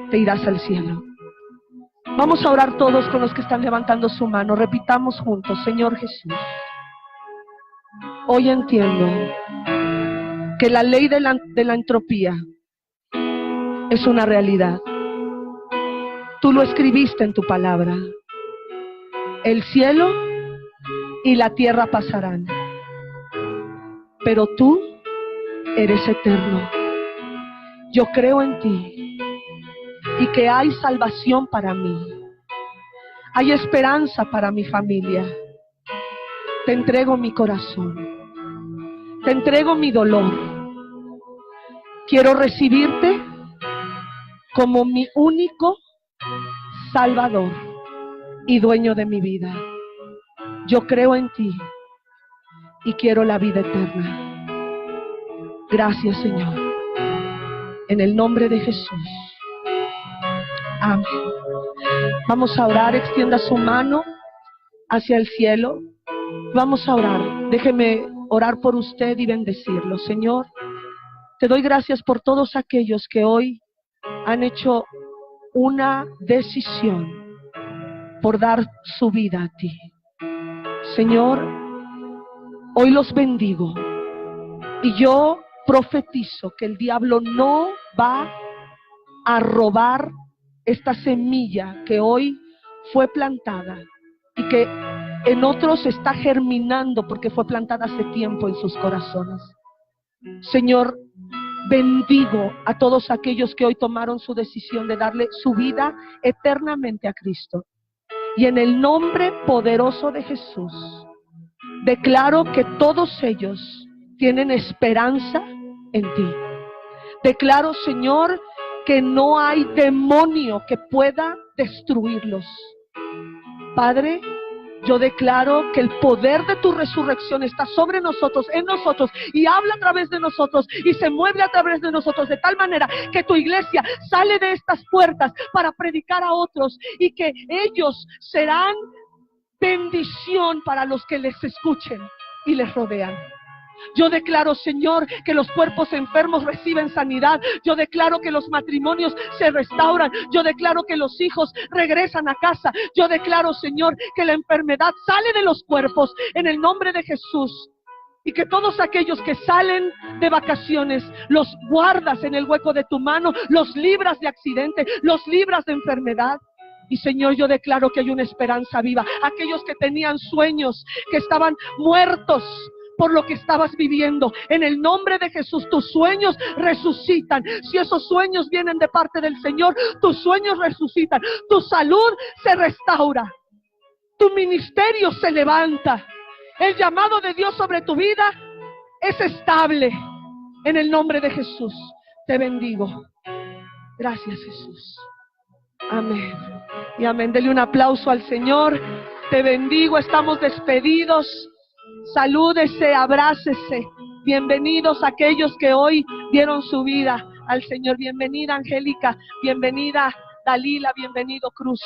te irás al cielo. Vamos a orar todos con los que están levantando su mano. Repitamos juntos: Señor Jesús, hoy entiendo que la ley de la entropía es una realidad. Tú lo escribiste en tu palabra. El cielo y la tierra pasarán, pero tú eres eterno. Yo creo en ti y que hay salvación para mí. Hay esperanza para mi familia. Te entrego mi corazón. Te entrego mi dolor. Quiero recibirte como mi único Salvador y dueño de mi vida. Yo creo en ti y quiero la vida eterna. Gracias, Señor. En el nombre de Jesús. Amén. Vamos a orar. Extienda su mano hacia el cielo. Vamos a orar. Déjeme orar por usted y bendecirlo. Señor, te doy gracias por todos aquellos que hoy han hecho una decisión por dar su vida a ti. Señor, hoy los bendigo y yo profetizo que el diablo no va a robar esta semilla que hoy fue plantada y que en otros está germinando porque fue plantada hace tiempo en sus corazones. Señor, bendigo a todos aquellos que hoy tomaron su decisión de darle su vida eternamente a Cristo. Y en el nombre poderoso de Jesús, declaro que todos ellos tienen esperanza en ti. Declaro, Señor, que no hay demonio que pueda destruirlos. Padre, yo declaro que el poder de tu resurrección está sobre nosotros, en nosotros, y habla a través de nosotros, y se mueve a través de nosotros, de tal manera que tu iglesia sale de estas puertas para predicar a otros, y que ellos serán bendición para los que les escuchen y les rodean. Yo declaro, Señor, que los cuerpos enfermos reciben sanidad. Yo declaro que los matrimonios se restauran. Yo declaro que los hijos regresan a casa. Yo declaro, Señor, que la enfermedad sale de los cuerpos en el nombre de Jesús. Y que todos aquellos que salen de vacaciones, los guardas en el hueco de tu mano, los libras de accidente, los libras de enfermedad. Y Señor, yo declaro que hay una esperanza viva. Aquellos que tenían sueños, que estaban muertos por lo que estabas viviendo, en el nombre de Jesús, tus sueños resucitan. Si esos sueños vienen de parte del Señor, tus sueños resucitan. Tu salud se restaura. Tu ministerio se levanta. El llamado de Dios sobre tu vida es estable. En el nombre de Jesús. Te bendigo. Gracias, Jesús. Amén. Y amén. Dele un aplauso al Señor. Te bendigo. Estamos despedidos. Salúdese, abrácese. Bienvenidos aquellos que hoy dieron su vida al Señor. Bienvenida, Angélica. Bienvenida, Dalila. Bienvenido, Cruz.